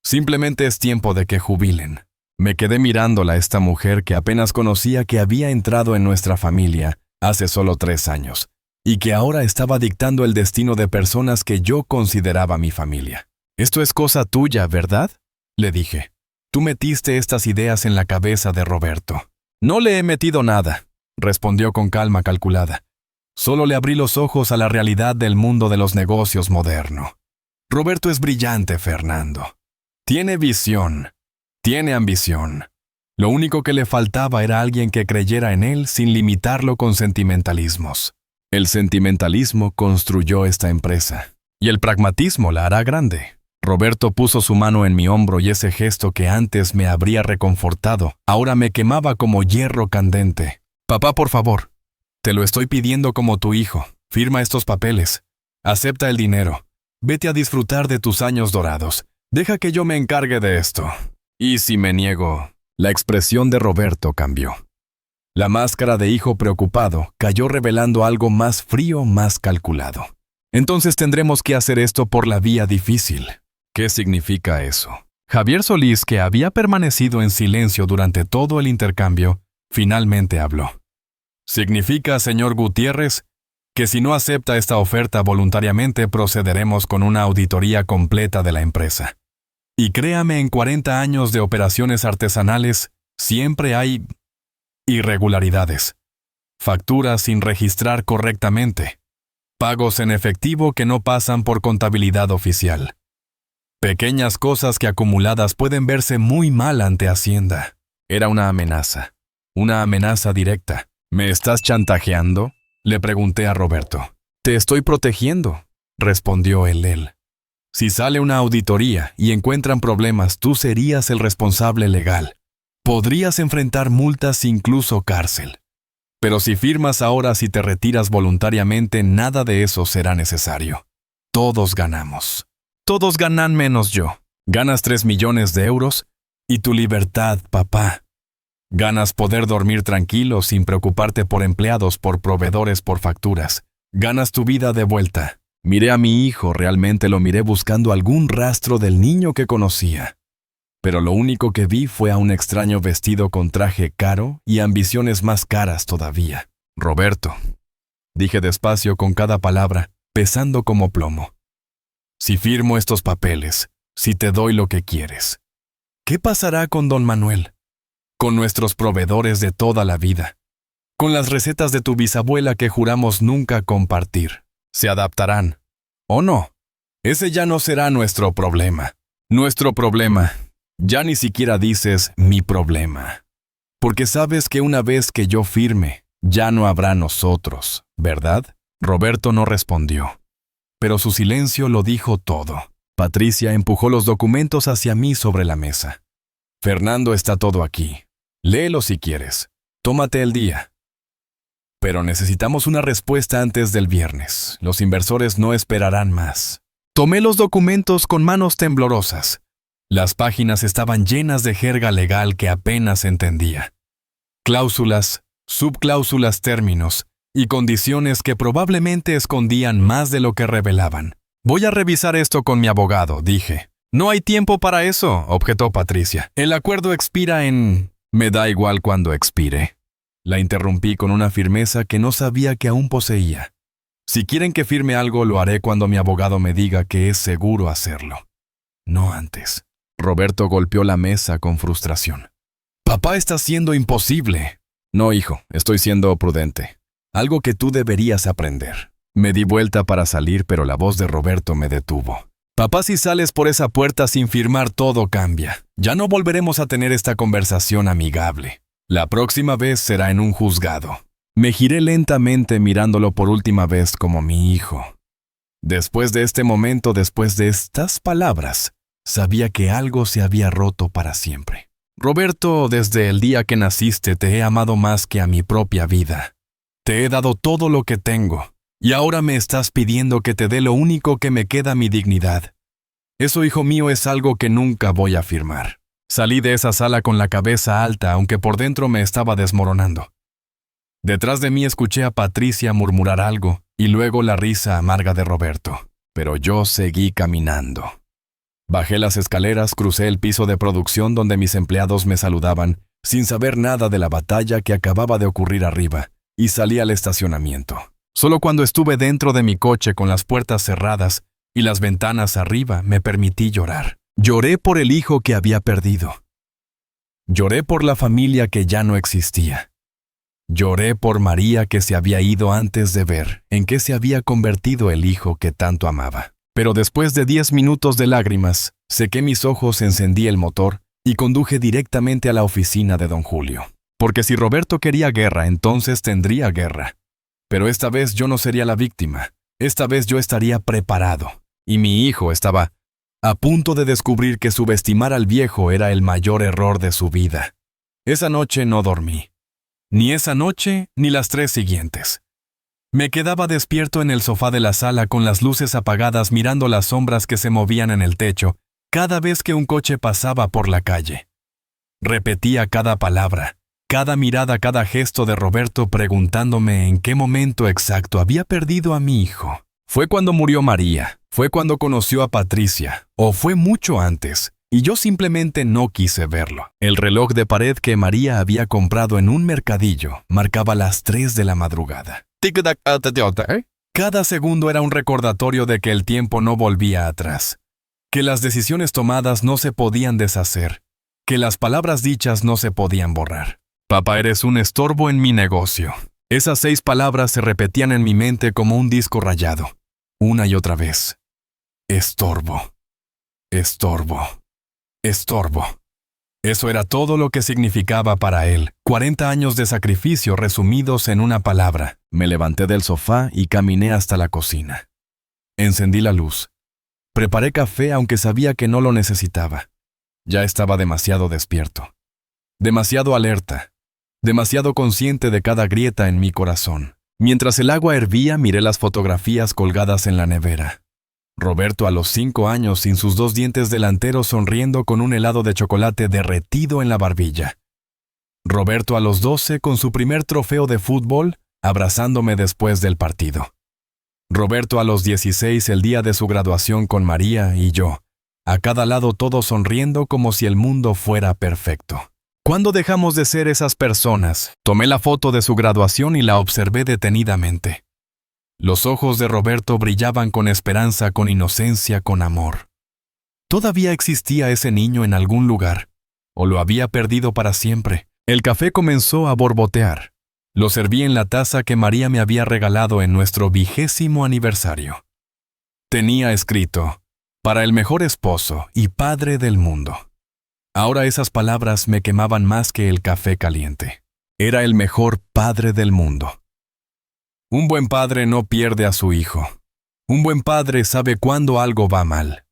Simplemente es tiempo de que jubilen. Me quedé mirándola a esta mujer que apenas conocía, que había entrado en nuestra familia hace solo 3 años y que ahora estaba dictando el destino de personas que yo consideraba mi familia. Esto es cosa tuya, ¿verdad?, le dije. Tú metiste estas ideas en la cabeza de Roberto. No le he metido nada, respondió con calma calculada. Solo le abrí los ojos a la realidad del mundo de los negocios moderno. Roberto es brillante, Fernando. Tiene visión. Tiene ambición. Lo único que le faltaba era alguien que creyera en él sin limitarlo con sentimentalismos. El sentimentalismo construyó esta empresa, y el pragmatismo la hará grande. Roberto puso su mano en mi hombro y ese gesto que antes me habría reconfortado, ahora me quemaba como hierro candente. Papá, por favor, te lo estoy pidiendo como tu hijo. Firma estos papeles. Acepta el dinero. Vete a disfrutar de tus años dorados. Deja que yo me encargue de esto. ¿Y si me niego? La expresión de Roberto cambió. La máscara de hijo preocupado cayó revelando algo más frío, más calculado. Entonces tendremos que hacer esto por la vía difícil. ¿Qué significa eso? Javier Solís, que había permanecido en silencio durante todo el intercambio, finalmente habló. Significa, señor Gutiérrez, que si no acepta esta oferta voluntariamente procederemos con una auditoría completa de la empresa. Y créame, en 40 años de operaciones artesanales, siempre hay irregularidades. Facturas sin registrar correctamente. Pagos en efectivo que no pasan por contabilidad oficial. Pequeñas cosas que acumuladas pueden verse muy mal ante Hacienda. Era una amenaza directa. ¿Me estás chantajeando?, le pregunté a Roberto. Te estoy protegiendo. respondió él. Si sale una auditoría y encuentran problemas, tú serías el responsable legal. Podrías enfrentar multas e incluso cárcel. Pero si firmas ahora y te retiras voluntariamente, nada de eso será necesario. Todos ganamos. Todos ganan menos yo. Ganas 3 millones de euros y tu libertad, papá. Ganas poder dormir tranquilo sin preocuparte por empleados, por proveedores, por facturas. Ganas tu vida de vuelta. Miré a mi hijo, realmente lo miré buscando algún rastro del niño que conocía. Pero lo único que vi fue a un extraño vestido con traje caro y ambiciones más caras todavía. Roberto, dije despacio con cada palabra, pesando como plomo. Si firmo estos papeles, si te doy lo que quieres, ¿qué pasará con don Manuel? Con nuestros proveedores de toda la vida. Con las recetas de tu bisabuela que juramos nunca compartir. ¿Se adaptarán? ¿O no? Ese ya no será nuestro problema. Nuestro problema. Ya ni siquiera dices mi problema. Porque sabes que una vez que yo firme, ya no habrá nosotros, ¿verdad? Roberto no respondió. Pero su silencio lo dijo todo. Patricia empujó los documentos hacia mí sobre la mesa. Fernando, está todo aquí. Léelo si quieres. Tómate el día. Pero necesitamos una respuesta antes del viernes. Los inversores no esperarán más. Tomé los documentos con manos temblorosas. Las páginas estaban llenas de jerga legal que apenas entendía. Cláusulas, subcláusulas, términos y condiciones que probablemente escondían más de lo que revelaban. Voy a revisar esto con mi abogado, dije. No hay tiempo para eso, objetó Patricia. El acuerdo expira en... Me da igual cuando expire. La interrumpí con una firmeza que no sabía que aún poseía. Si quieren que firme algo, lo haré cuando mi abogado me diga que es seguro hacerlo. No antes. Roberto golpeó la mesa con frustración. Papá, está siendo imposible. No, hijo, estoy siendo prudente. Algo que tú deberías aprender. Me di vuelta para salir, pero la voz de Roberto me detuvo. Papá, si sales por esa puerta sin firmar, todo cambia. Ya no volveremos a tener esta conversación amigable. La próxima vez será en un juzgado. Me giré lentamente mirándolo por última vez como mi hijo. Después de este momento, después de estas palabras, sabía que algo se había roto para siempre. Roberto, desde el día que naciste te he amado más que a mi propia vida. Te he dado todo lo que tengo, y ahora me estás pidiendo que te dé lo único que me queda, mi dignidad. Eso, hijo mío, es algo que nunca voy a firmar. Salí de esa sala con la cabeza alta, aunque por dentro me estaba desmoronando. Detrás de mí escuché a Patricia murmurar algo, y luego la risa amarga de Roberto. Pero yo seguí caminando. Bajé las escaleras, crucé el piso de producción donde mis empleados me saludaban, sin saber nada de la batalla que acababa de ocurrir arriba, y salí al estacionamiento. Solo cuando estuve dentro de mi coche con las puertas cerradas y las ventanas arriba, me permití llorar. Lloré por el hijo que había perdido. Lloré por la familia que ya no existía. Lloré por María, que se había ido antes de ver en qué se había convertido el hijo que tanto amaba. Pero después de 10 minutos de lágrimas, sequé mis ojos, encendí el motor y conduje directamente a la oficina de don Julio. Porque si Roberto quería guerra, entonces tendría guerra. Pero esta vez yo no sería la víctima. Esta vez yo estaría preparado. Y mi hijo estaba a punto de descubrir que subestimar al viejo era el mayor error de su vida. Esa noche no dormí. Ni esa noche, ni las 3 siguientes. Me quedaba despierto en el sofá de la sala con las luces apagadas, mirando las sombras que se movían en el techo cada vez que un coche pasaba por la calle. Repetía cada palabra, cada mirada, cada gesto de Roberto, preguntándome en qué momento exacto había perdido a mi hijo. ¿Fue cuando murió María? ¿Fue cuando conoció a Patricia? ¿O fue mucho antes? Y yo simplemente no quise verlo. El reloj de pared que María había comprado en un mercadillo marcaba las 3 de la madrugada. Cada segundo era un recordatorio de que el tiempo no volvía atrás, que las decisiones tomadas no se podían deshacer, que las palabras dichas no se podían borrar. Papá, eres un estorbo en mi negocio. Esas 6 palabras se repetían en mi mente como un disco rayado, una y otra vez. Estorbo. Estorbo. Estorbo. Eso era todo lo que significaba para él. 40 años de sacrificio resumidos en una palabra. Me levanté del sofá y caminé hasta la cocina. Encendí la luz. Preparé café aunque sabía que no lo necesitaba. Ya estaba demasiado despierto. Demasiado alerta. Demasiado consciente de cada grieta en mi corazón. Mientras el agua hervía, miré las fotografías colgadas en la nevera. Roberto a los 5 años sin sus 2 dientes delanteros sonriendo con un helado de chocolate derretido en la barbilla. Roberto a los 12 con su primer trofeo de fútbol, abrazándome después del partido. Roberto a los 16 el día de su graduación con María y yo, a cada lado todos sonriendo como si el mundo fuera perfecto. ¿Cuándo dejamos de ser esas personas? Tomé la foto de su graduación y la observé detenidamente. Los ojos de Roberto brillaban con esperanza, con inocencia, con amor. ¿Todavía existía ese niño en algún lugar? ¿O lo había perdido para siempre? El café comenzó a borbotear. Lo serví en la taza que María me había regalado en nuestro 20º aniversario. Tenía escrito, para el mejor esposo y padre del mundo. Ahora esas palabras me quemaban más que el café caliente. Era el mejor padre del mundo. Un buen padre no pierde a su hijo. Un buen padre sabe cuándo algo va mal.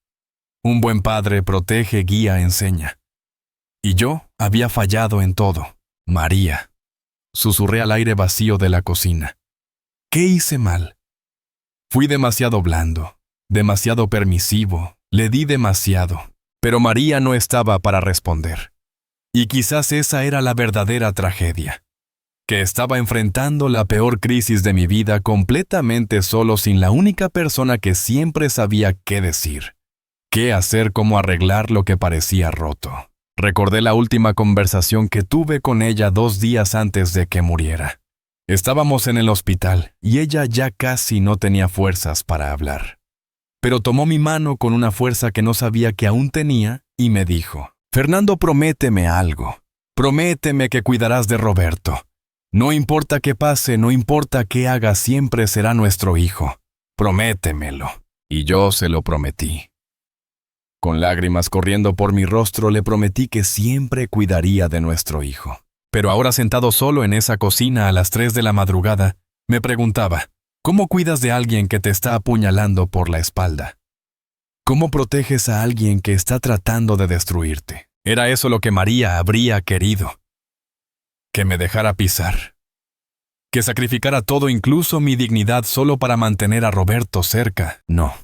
Un buen padre protege, guía, enseña. Y yo había fallado en todo. María. Susurré al aire vacío de la cocina. ¿Qué hice mal? Fui demasiado blando, demasiado permisivo, le di demasiado, pero María no estaba para responder. Y quizás esa era la verdadera tragedia. Que estaba enfrentando la peor crisis de mi vida completamente solo sin la única persona que siempre sabía qué decir, qué hacer, cómo arreglar lo que parecía roto. Recordé la última conversación que tuve con ella 2 días antes de que muriera. Estábamos en el hospital y ella ya casi no tenía fuerzas para hablar. Pero tomó mi mano con una fuerza que no sabía que aún tenía y me dijo, «Fernando, prométeme algo. Prométeme que cuidarás de Roberto. No importa qué pase, no importa qué haga, siempre será nuestro hijo. Prométemelo». Y yo se lo prometí. Con lágrimas corriendo por mi rostro, le prometí que siempre cuidaría de nuestro hijo. Pero ahora sentado solo en esa cocina a las 3 de la madrugada, me preguntaba, ¿cómo cuidas de alguien que te está apuñalando por la espalda? ¿Cómo proteges a alguien que está tratando de destruirte? Era eso lo que María habría querido. Que me dejara pisar. Que sacrificara todo, incluso mi dignidad, solo para mantener a Roberto cerca. No.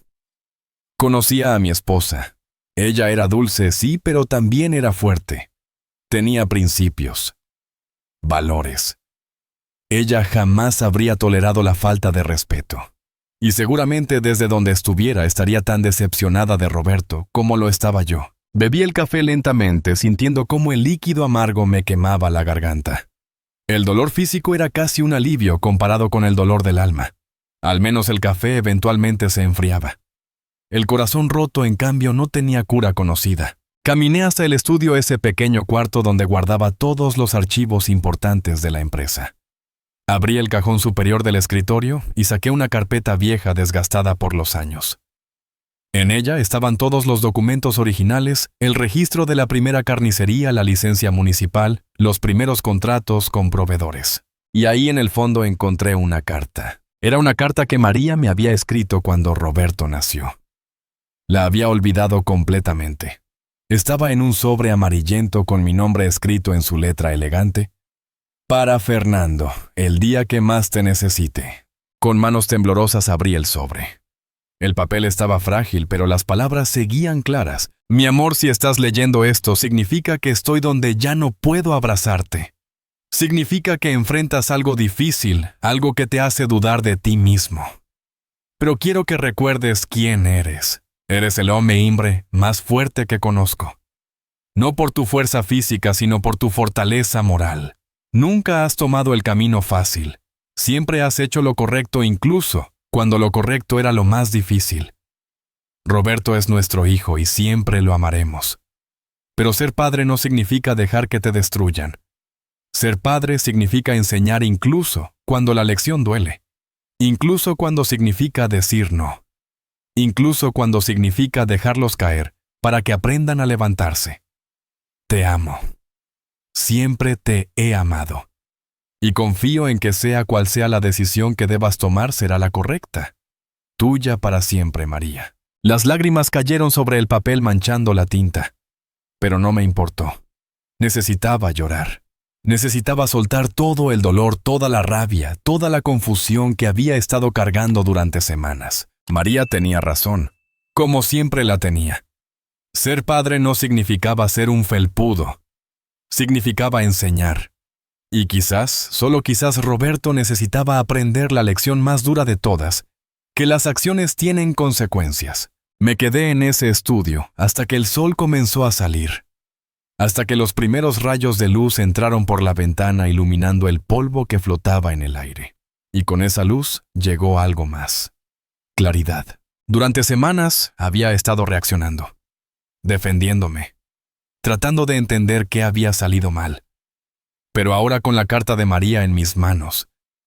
Conocía a mi esposa. Ella era dulce, sí, pero también era fuerte. Tenía principios. Valores. Ella jamás habría tolerado la falta de respeto. Y seguramente desde donde estuviera estaría tan decepcionada de Roberto como lo estaba yo. Bebí el café lentamente, sintiendo cómo el líquido amargo me quemaba la garganta. El dolor físico era casi un alivio comparado con el dolor del alma. Al menos el café eventualmente se enfriaba. El corazón roto, en cambio, no tenía cura conocida. Caminé hasta el estudio, ese pequeño cuarto donde guardaba todos los archivos importantes de la empresa. Abrí el cajón superior del escritorio y saqué una carpeta vieja desgastada por los años. En ella estaban todos los documentos originales, el registro de la primera carnicería, la licencia municipal, los primeros contratos con proveedores. Y ahí en el fondo encontré una carta. Era una carta que María me había escrito cuando Roberto nació. La había olvidado completamente. Estaba en un sobre amarillento con mi nombre escrito en su letra elegante. Para Fernando, el día que más te necesite. Con manos temblorosas abrí el sobre. El papel estaba frágil, pero las palabras seguían claras. Mi amor, si estás leyendo esto, significa que estoy donde ya no puedo abrazarte. Significa que enfrentas algo difícil, algo que te hace dudar de ti mismo. Pero quiero que recuerdes quién eres. Eres el hombre más fuerte que conozco. No por tu fuerza física, sino por tu fortaleza moral. Nunca has tomado el camino fácil. Siempre has hecho lo correcto, incluso cuando lo correcto era lo más difícil. Roberto es nuestro hijo y siempre lo amaremos. Pero ser padre no significa dejar que te destruyan. Ser padre significa enseñar incluso cuando la lección duele. Incluso cuando significa decir no. Incluso cuando significa dejarlos caer para que aprendan a levantarse. Te amo. Siempre te he amado. Y confío en que sea cual sea la decisión que debas tomar será la correcta. tuya para siempre, María. Las lágrimas cayeron sobre el papel manchando la tinta. Pero no me importó. Necesitaba llorar. Necesitaba soltar todo el dolor, toda la rabia, toda la confusión que había estado cargando durante semanas. María tenía razón, como siempre la tenía. Ser padre no significaba ser un felpudo. Significaba enseñar. Y quizás, solo quizás, Roberto necesitaba aprender la lección más dura de todas, que las acciones tienen consecuencias. Me quedé en ese estudio hasta que el sol comenzó a salir, hasta que los primeros rayos de luz entraron por la ventana iluminando el polvo que flotaba en el aire. Y con esa luz llegó algo más. Claridad. Durante semanas había estado reaccionando, defendiéndome, tratando de entender qué había salido mal. Pero ahora, con la carta de María en mis manos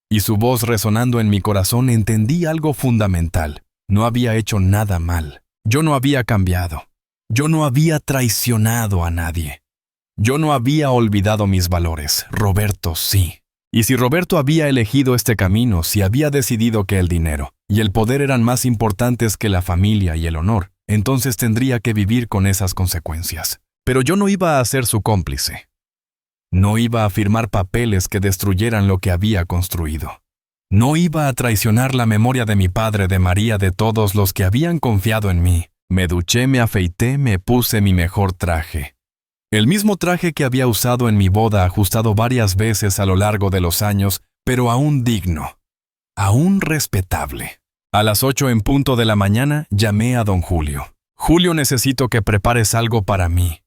y su voz resonando en mi corazón, entendí algo fundamental. No había hecho nada mal. Yo no había cambiado. Yo no había traicionado a nadie. Yo no había olvidado mis valores. Roberto sí. Y si Roberto había elegido este camino, si había decidido que el dinero y el poder eran más importantes que la familia y el honor, entonces tendría que vivir con esas consecuencias. Pero yo no iba a ser su cómplice. No iba a firmar papeles que destruyeran lo que había construido. No iba a traicionar la memoria de mi padre, de María, de todos los que habían confiado en mí. Me duché, me afeité, me puse mi mejor traje. El mismo traje que había usado en mi boda, ajustado varias veces a lo largo de los años, pero aún digno, aún respetable. A las 8 en punto de la mañana llamé a don Julio. Julio, necesito que prepares algo para mí.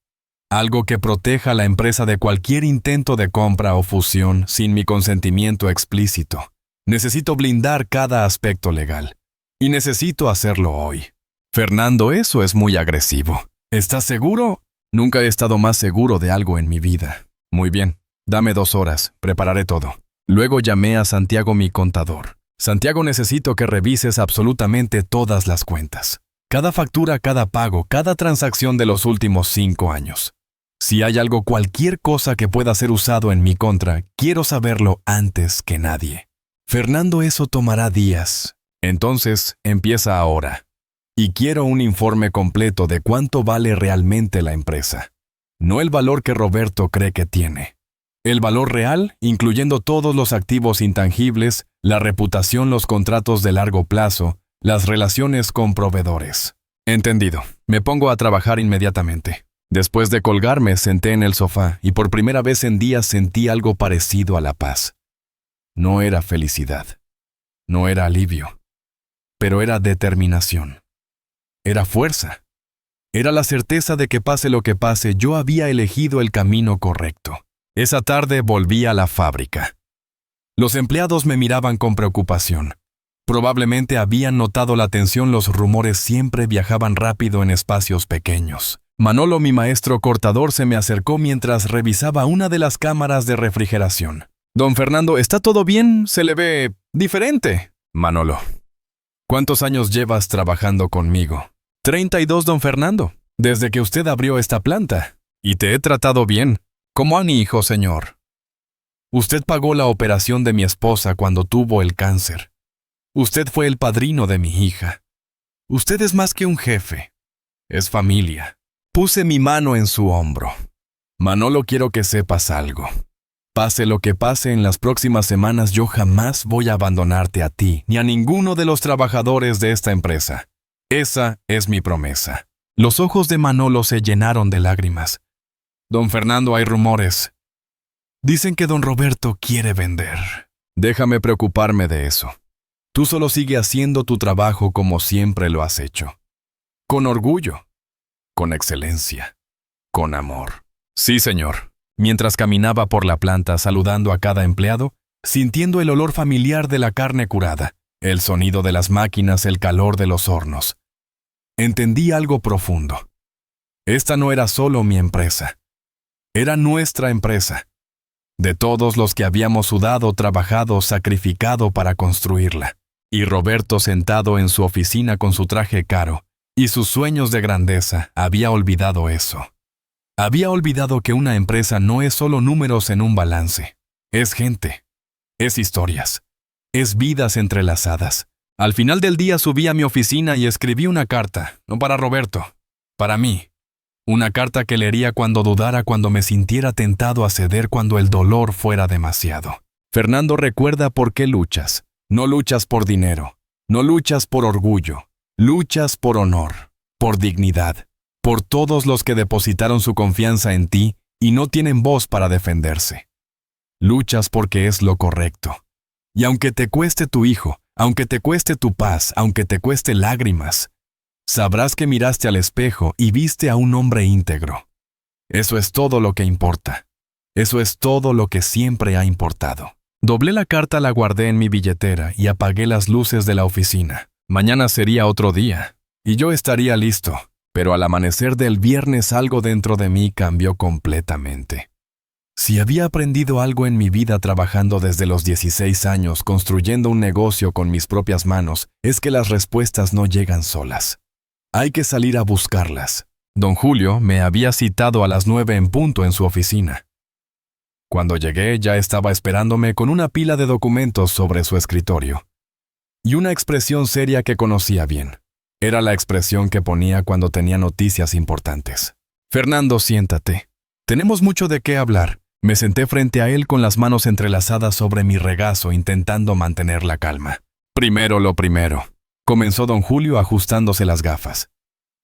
Algo que proteja a la empresa de cualquier intento de compra o fusión sin mi consentimiento explícito. Necesito blindar cada aspecto legal. Y necesito hacerlo hoy. Fernando, eso es muy agresivo. ¿Estás seguro? Nunca he estado más seguro de algo en mi vida. Muy bien, dame 2 horas, prepararé todo. Luego llamé a Santiago, mi contador. Santiago, necesito que revises absolutamente todas las cuentas. Cada factura, cada pago, cada transacción de los últimos 5 años. Si hay algo, cualquier cosa que pueda ser usado en mi contra, quiero saberlo antes que nadie. Fernando, eso tomará días. Entonces, empieza ahora. Y quiero un informe completo de cuánto vale realmente la empresa. No el valor que Roberto cree que tiene. El valor real, incluyendo todos los activos intangibles, la reputación, los contratos de largo plazo, las relaciones con proveedores. Entendido. Me pongo a trabajar inmediatamente. Después de colgarme, senté en el sofá y por primera vez en días sentí algo parecido a la paz. No era felicidad. No era alivio. Pero era determinación. Era fuerza. Era la certeza de que pase lo que pase, yo había elegido el camino correcto. Esa tarde volví a la fábrica. Los empleados me miraban con preocupación. Probablemente habían notado la tensión, los rumores siempre viajaban rápido en espacios pequeños. Manolo, mi maestro cortador, se me acercó mientras revisaba una de las cámaras de refrigeración. Don Fernando, ¿está todo bien? Se le ve diferente. Manolo. ¿Cuántos años llevas trabajando conmigo? 32, don Fernando. Desde que usted abrió esta planta. Y te he tratado bien. Como a mi hijo, señor. Usted pagó la operación de mi esposa cuando tuvo el cáncer. Usted fue el padrino de mi hija. Usted es más que un jefe. Es familia. Puse mi mano en su hombro. Manolo, quiero que sepas algo. Pase lo que pase en las próximas semanas, yo jamás voy a abandonarte a ti, ni a ninguno de los trabajadores de esta empresa. Esa es mi promesa. Los ojos de Manolo se llenaron de lágrimas. Don Fernando, hay rumores. Dicen que don Roberto quiere vender. Déjame preocuparme de eso. Tú solo sigue haciendo tu trabajo como siempre lo has hecho. Con orgullo. Con excelencia. Con amor. Sí, señor. Mientras caminaba por la planta saludando a cada empleado, sintiendo el olor familiar de la carne curada, el sonido de las máquinas, el calor de los hornos. Entendí algo profundo. Esta no era solo mi empresa. Era nuestra empresa. De todos los que habíamos sudado, trabajado, sacrificado para construirla. Y Roberto, sentado en su oficina con su traje caro y sus sueños de grandeza, había olvidado eso. Había olvidado que una empresa no es solo números en un balance. Es gente. Es historias. Es vidas entrelazadas. Al final del día subí a mi oficina y escribí una carta, no para Roberto, para mí. Una carta que leería cuando dudara, cuando me sintiera tentado a ceder, cuando el dolor fuera demasiado. Fernando, recuerda por qué luchas. No luchas por dinero, no luchas por orgullo, luchas por honor, por dignidad, por todos los que depositaron su confianza en ti y no tienen voz para defenderse. Luchas porque es lo correcto. Y aunque te cueste tu hijo, aunque te cueste tu paz, aunque te cueste lágrimas, sabrás que miraste al espejo y viste a un hombre íntegro. Eso es todo lo que importa. Eso es todo lo que siempre ha importado. Doblé la carta, la guardé en mi billetera y apagué las luces de la oficina. Mañana sería otro día, y yo estaría listo. Pero al amanecer del viernes algo dentro de mí cambió completamente. Si había aprendido algo en mi vida trabajando desde los 16 años, construyendo un negocio con mis propias manos, es que las respuestas no llegan solas. Hay que salir a buscarlas. Don Julio me había citado a las 9 en punto en su oficina. Cuando llegué ya estaba esperándome con una pila de documentos sobre su escritorio. Y una expresión seria que conocía bien. Era la expresión que ponía cuando tenía noticias importantes. Fernando, siéntate. Tenemos mucho de qué hablar. Me senté frente a él con las manos entrelazadas sobre mi regazo, intentando mantener la calma. Primero lo primero, comenzó don Julio ajustándose las gafas.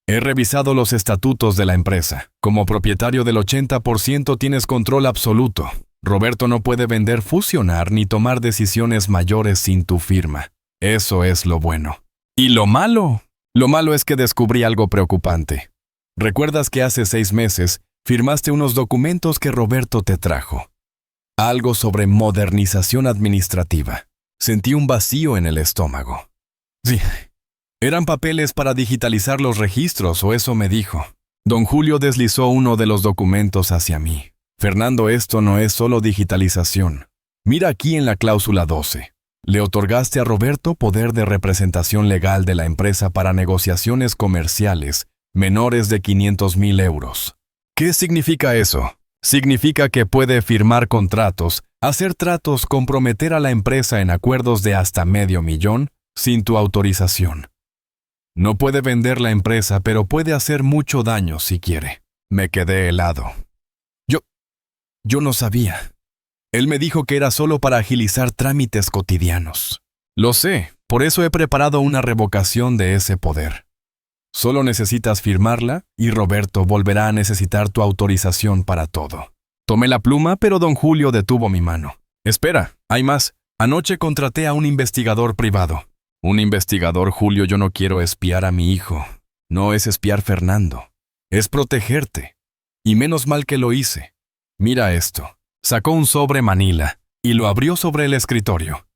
He revisado los estatutos de la empresa. Como propietario del 80% tienes control absoluto. Roberto no puede vender, fusionar ni tomar decisiones mayores sin tu firma. Eso es lo bueno. ¿Y lo malo? Lo malo es que descubrí algo preocupante. ¿Recuerdas que hace 6 meses firmaste unos documentos que Roberto te trajo? Algo sobre modernización administrativa. Sentí un vacío en el estómago. Sí, eran papeles para digitalizar los registros, o eso me dijo. Don Julio deslizó uno de los documentos hacia mí. Fernando, esto no es solo digitalización. Mira aquí en la cláusula 12. Le otorgaste a Roberto poder de representación legal de la empresa para negociaciones comerciales menores de 500,000 euros. ¿Qué significa eso? Significa que puede firmar contratos, hacer tratos, comprometer a la empresa en acuerdos de hasta $500,000 sin tu autorización. No puede vender la empresa, pero puede hacer mucho daño si quiere. Me quedé helado. Yo no sabía. Él me dijo que era solo para agilizar trámites cotidianos. Lo sé, por eso he preparado una revocación de ese poder. Solo necesitas firmarla y Roberto volverá a necesitar tu autorización para todo. Tomé la pluma, pero don Julio detuvo mi mano. Espera, hay más. Anoche contraté a un investigador privado. Un investigador, Julio, yo no quiero espiar a mi hijo. No es espiar, Fernando. Es protegerte. Y menos mal que lo hice. Mira esto. Sacó un sobre manila y lo abrió sobre el escritorio.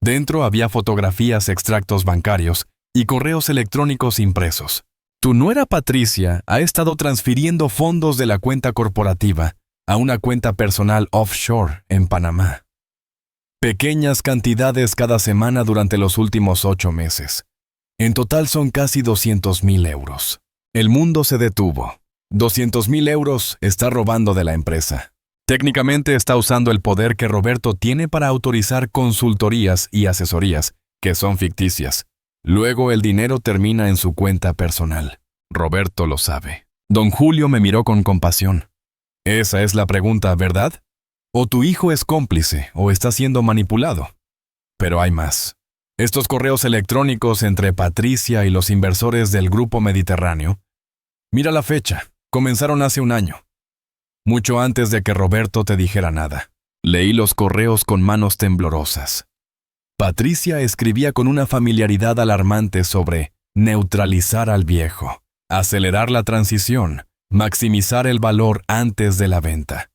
Dentro había fotografías, extractos bancarios y correos electrónicos impresos. Tu nuera Patricia ha estado transfiriendo fondos de la cuenta corporativa a una cuenta personal offshore en Panamá. Pequeñas cantidades cada semana durante los últimos 8 meses. En total son casi 200,000 euros. El mundo se detuvo. 200,000 euros está robando de la empresa. Técnicamente está usando el poder que Roberto tiene para autorizar consultorías y asesorías, que son ficticias. Luego el dinero termina en su cuenta personal. Roberto lo sabe. Don Julio me miró con compasión. Esa es la pregunta, ¿verdad? O tu hijo es cómplice o está siendo manipulado. Pero hay más. Estos correos electrónicos entre Patricia y los inversores del Grupo Mediterráneo. Mira la fecha. Comenzaron hace 1 año. Mucho antes de que Roberto te dijera nada. Leí los correos con manos temblorosas. Patricia escribía con una familiaridad alarmante sobre neutralizar al viejo, acelerar la transición, maximizar el valor antes de la venta.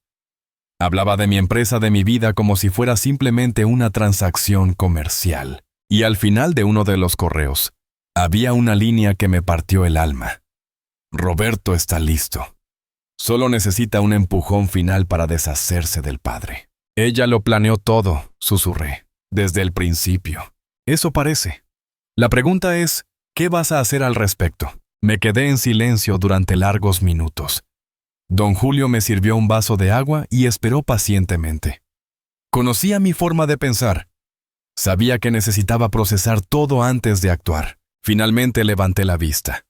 Hablaba de mi empresa, de mi vida, como si fuera simplemente una transacción comercial. Y al final de uno de los correos, había una línea que me partió el alma. Roberto está listo. Solo necesita un empujón final para deshacerse del padre. Ella lo planeó todo, susurré, desde el principio. Eso parece. La pregunta es, ¿qué vas a hacer al respecto? Me quedé en silencio durante largos minutos. Don Julio me sirvió un vaso de agua y esperó pacientemente. Conocía mi forma de pensar. Sabía que necesitaba procesar todo antes de actuar. Finalmente levanté la vista.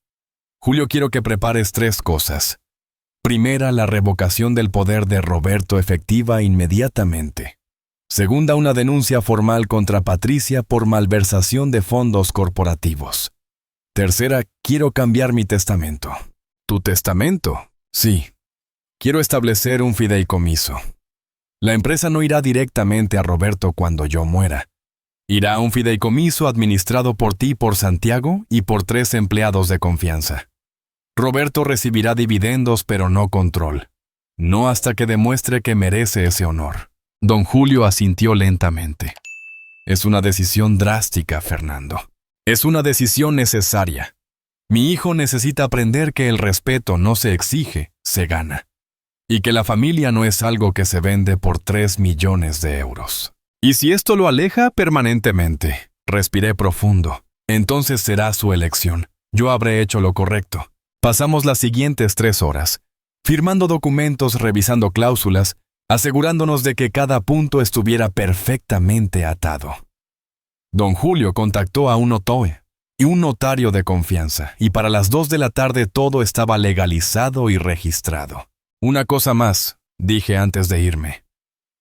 Julio, quiero que prepares 3 cosas. Primera, la revocación del poder de Roberto efectiva inmediatamente. Segunda, una denuncia formal contra Patricia por malversación de fondos corporativos. Tercera, quiero cambiar mi testamento. ¿Tu testamento? Sí. Quiero establecer un fideicomiso. La empresa no irá directamente a Roberto cuando yo muera. Irá a un fideicomiso administrado por ti, por Santiago y por 3 empleados de confianza. Roberto recibirá dividendos, pero no control. No hasta que demuestre que merece ese honor. Don Julio asintió lentamente. Es una decisión drástica, Fernando. Es una decisión necesaria. Mi hijo necesita aprender que el respeto no se exige, se gana. Y que la familia no es algo que se vende por 3 millones de euros. Y si esto lo aleja permanentemente, respiré profundo, entonces será su elección. Yo habré hecho lo correcto. Pasamos las siguientes 3 horas, firmando documentos, revisando cláusulas, asegurándonos de que cada punto estuviera perfectamente atado. Don Julio contactó a un notario y un notario de confianza, y para las 2 de la tarde todo estaba legalizado y registrado. Una cosa más, dije antes de irme.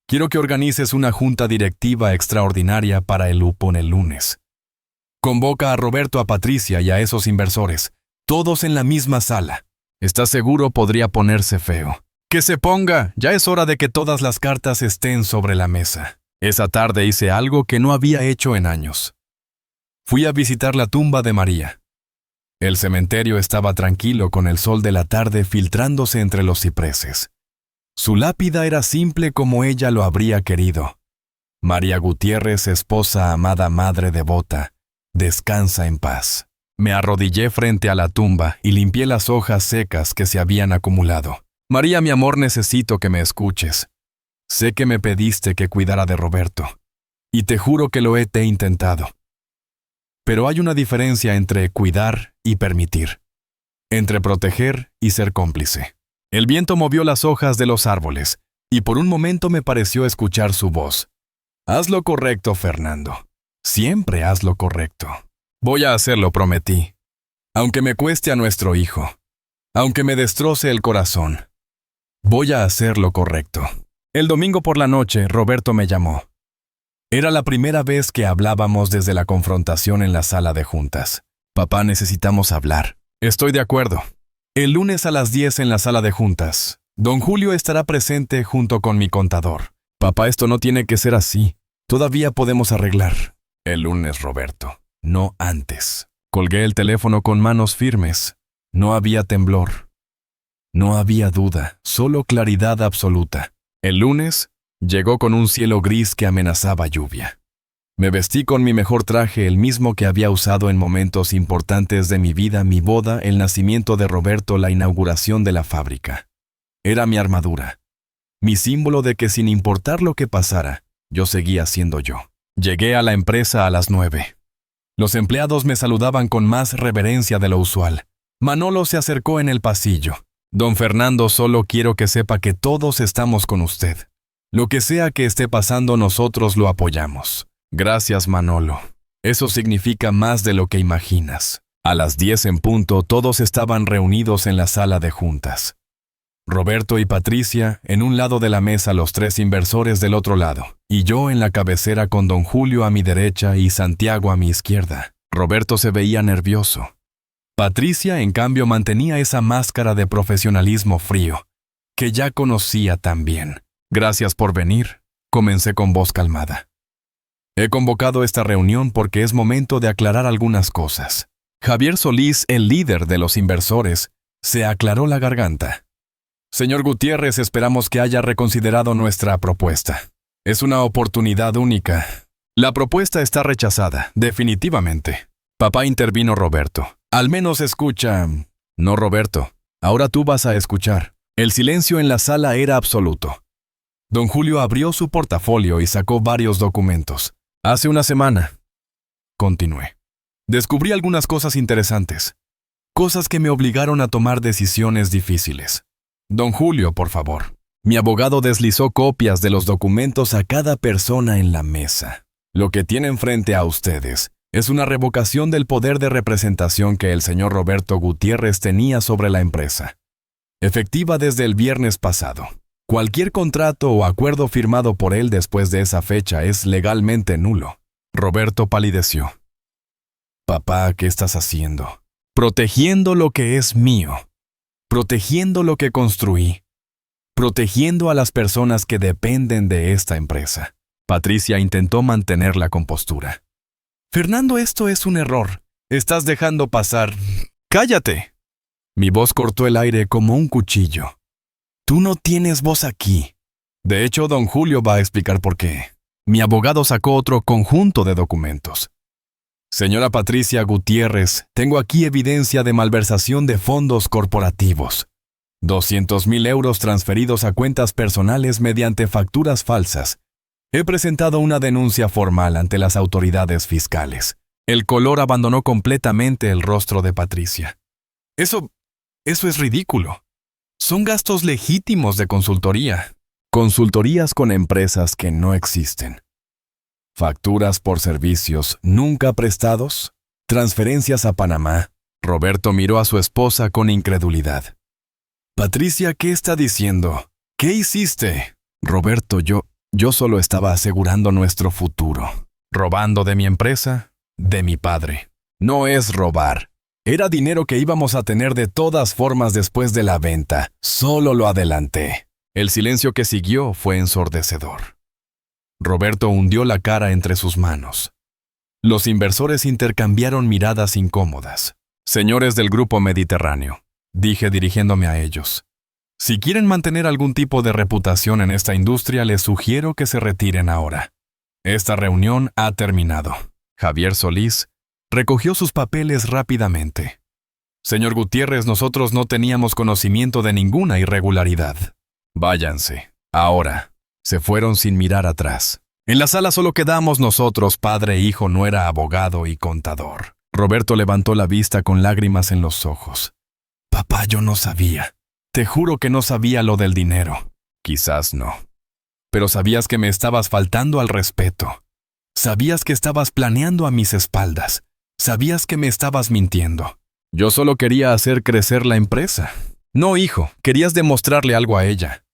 Quiero que organices una junta directiva extraordinaria para el UPON el lunes. Convoca a Roberto, a Patricia y a esos inversores, todos en la misma sala. ¿Estás seguro? Podría ponerse feo. Que se ponga, ya es hora de que todas las cartas estén sobre la mesa. Esa tarde hice algo que no había hecho en años. Fui a visitar la tumba de María. El cementerio estaba tranquilo con el sol de la tarde filtrándose entre los cipreses. Su lápida era simple como ella lo habría querido. María Gutiérrez, esposa amada, madre devota, descansa en paz. Me arrodillé frente a la tumba y limpié las hojas secas que se habían acumulado. María, mi amor, necesito que me escuches. Sé que me pediste que cuidara de Roberto, y te juro que te he intentado. Pero hay una diferencia entre cuidar y permitir, entre proteger y ser cómplice. El viento movió las hojas de los árboles, y por un momento me pareció escuchar su voz. Haz lo correcto, Fernando. Siempre haz lo correcto. Voy a hacerlo, prometí. Aunque me cueste a nuestro hijo, aunque me destroce el corazón, voy a hacer lo correcto. El domingo por la noche, Roberto me llamó. Era la primera vez que hablábamos desde la confrontación en la sala de juntas. Papá, necesitamos hablar. Estoy de acuerdo. El lunes a las 10 en la sala de juntas. Don Julio estará presente junto con mi contador. Papá, esto no tiene que ser así. Todavía podemos arreglar. El lunes, Roberto. No antes. Colgué el teléfono con manos firmes. No había temblor. No había duda, solo claridad absoluta. El lunes llegó con un cielo gris que amenazaba lluvia. Me vestí con mi mejor traje, el mismo que había usado en momentos importantes de mi vida, mi boda, el nacimiento de Roberto, la inauguración de la fábrica. Era mi armadura, mi símbolo de que sin importar lo que pasara, yo seguía siendo yo. Llegué a la empresa a las 9. Los empleados me saludaban con más reverencia de lo usual. Manolo se acercó en el pasillo. Don Fernando, solo quiero que sepa que todos estamos con usted. Lo que sea que esté pasando, nosotros lo apoyamos. Gracias, Manolo. Eso significa más de lo que imaginas. A las 10 en punto, todos estaban reunidos en la sala de juntas. Roberto y Patricia en un lado de la mesa, los 3 inversores del otro lado, y yo en la cabecera con Don Julio a mi derecha y Santiago a mi izquierda. Roberto se veía nervioso. Patricia, en cambio, mantenía esa máscara de profesionalismo frío, que ya conocía tan bien. Gracias por venir, comencé con voz calmada. He convocado esta reunión porque es momento de aclarar algunas cosas. Javier Solís, el líder de los inversores, se aclaró la garganta. Señor Gutiérrez, esperamos que haya reconsiderado nuestra propuesta. Es una oportunidad única. La propuesta está rechazada, definitivamente. Papá, intervino Roberto. Al menos escucha. No, Roberto. Ahora tú vas a escuchar. El silencio en la sala era absoluto. Don Julio abrió su portafolio y sacó varios documentos. Hace una semana, continué, descubrí algunas cosas interesantes. Cosas que me obligaron a tomar decisiones difíciles. Don Julio, por favor. Mi abogado deslizó copias de los documentos a cada persona en la mesa. Lo que tienen frente a ustedes es una revocación del poder de representación que el señor Roberto Gutiérrez tenía sobre la empresa, efectiva desde el viernes pasado. Cualquier contrato o acuerdo firmado por él después de esa fecha es legalmente nulo. Roberto palideció. Papá, ¿qué estás haciendo? Protegiendo lo que es mío. Protegiendo lo que construí. Protegiendo a las personas que dependen de esta empresa. Patricia intentó mantener la compostura. Fernando, esto es un error. Estás dejando pasar... ¡Cállate! Mi voz cortó el aire como un cuchillo. Tú no tienes voz aquí. De hecho, don Julio va a explicar por qué. Mi abogado sacó otro conjunto de documentos. Señora Patricia Gutiérrez, tengo aquí evidencia de malversación de fondos corporativos. 200,000 euros transferidos a cuentas personales mediante facturas falsas. He presentado una denuncia formal ante las autoridades fiscales. El color abandonó completamente el rostro de Patricia. Eso es ridículo. Son gastos legítimos de consultoría. Consultorías con empresas que no existen. Facturas por servicios nunca prestados. Transferencias a Panamá. Roberto miró a su esposa con incredulidad. Patricia, ¿qué está diciendo? ¿Qué hiciste? Roberto, yo solo estaba asegurando nuestro futuro. Robando de mi empresa, de mi padre. No es robar. Era dinero que íbamos a tener de todas formas después de la venta. Solo lo adelanté. El silencio que siguió fue ensordecedor. Roberto hundió la cara entre sus manos. Los inversores intercambiaron miradas incómodas. Señores del Grupo Mediterráneo, dije dirigiéndome a ellos. Si quieren mantener algún tipo de reputación en esta industria, les sugiero que se retiren ahora. Esta reunión ha terminado. Javier Solís recogió sus papeles rápidamente. Señor Gutiérrez, nosotros no teníamos conocimiento de ninguna irregularidad. Váyanse. Ahora. Se fueron sin mirar atrás. En la sala solo quedamos nosotros, padre e hijo, nuera, abogado y contador. Roberto levantó la vista con lágrimas en los ojos. Papá, yo no sabía. Te juro que no sabía lo del dinero. Quizás no. Pero sabías que me estabas faltando al respeto. Sabías que estabas planeando a mis espaldas. Sabías que me estabas mintiendo. Yo solo quería hacer crecer la empresa. No, hijo, querías demostrarle algo a ella.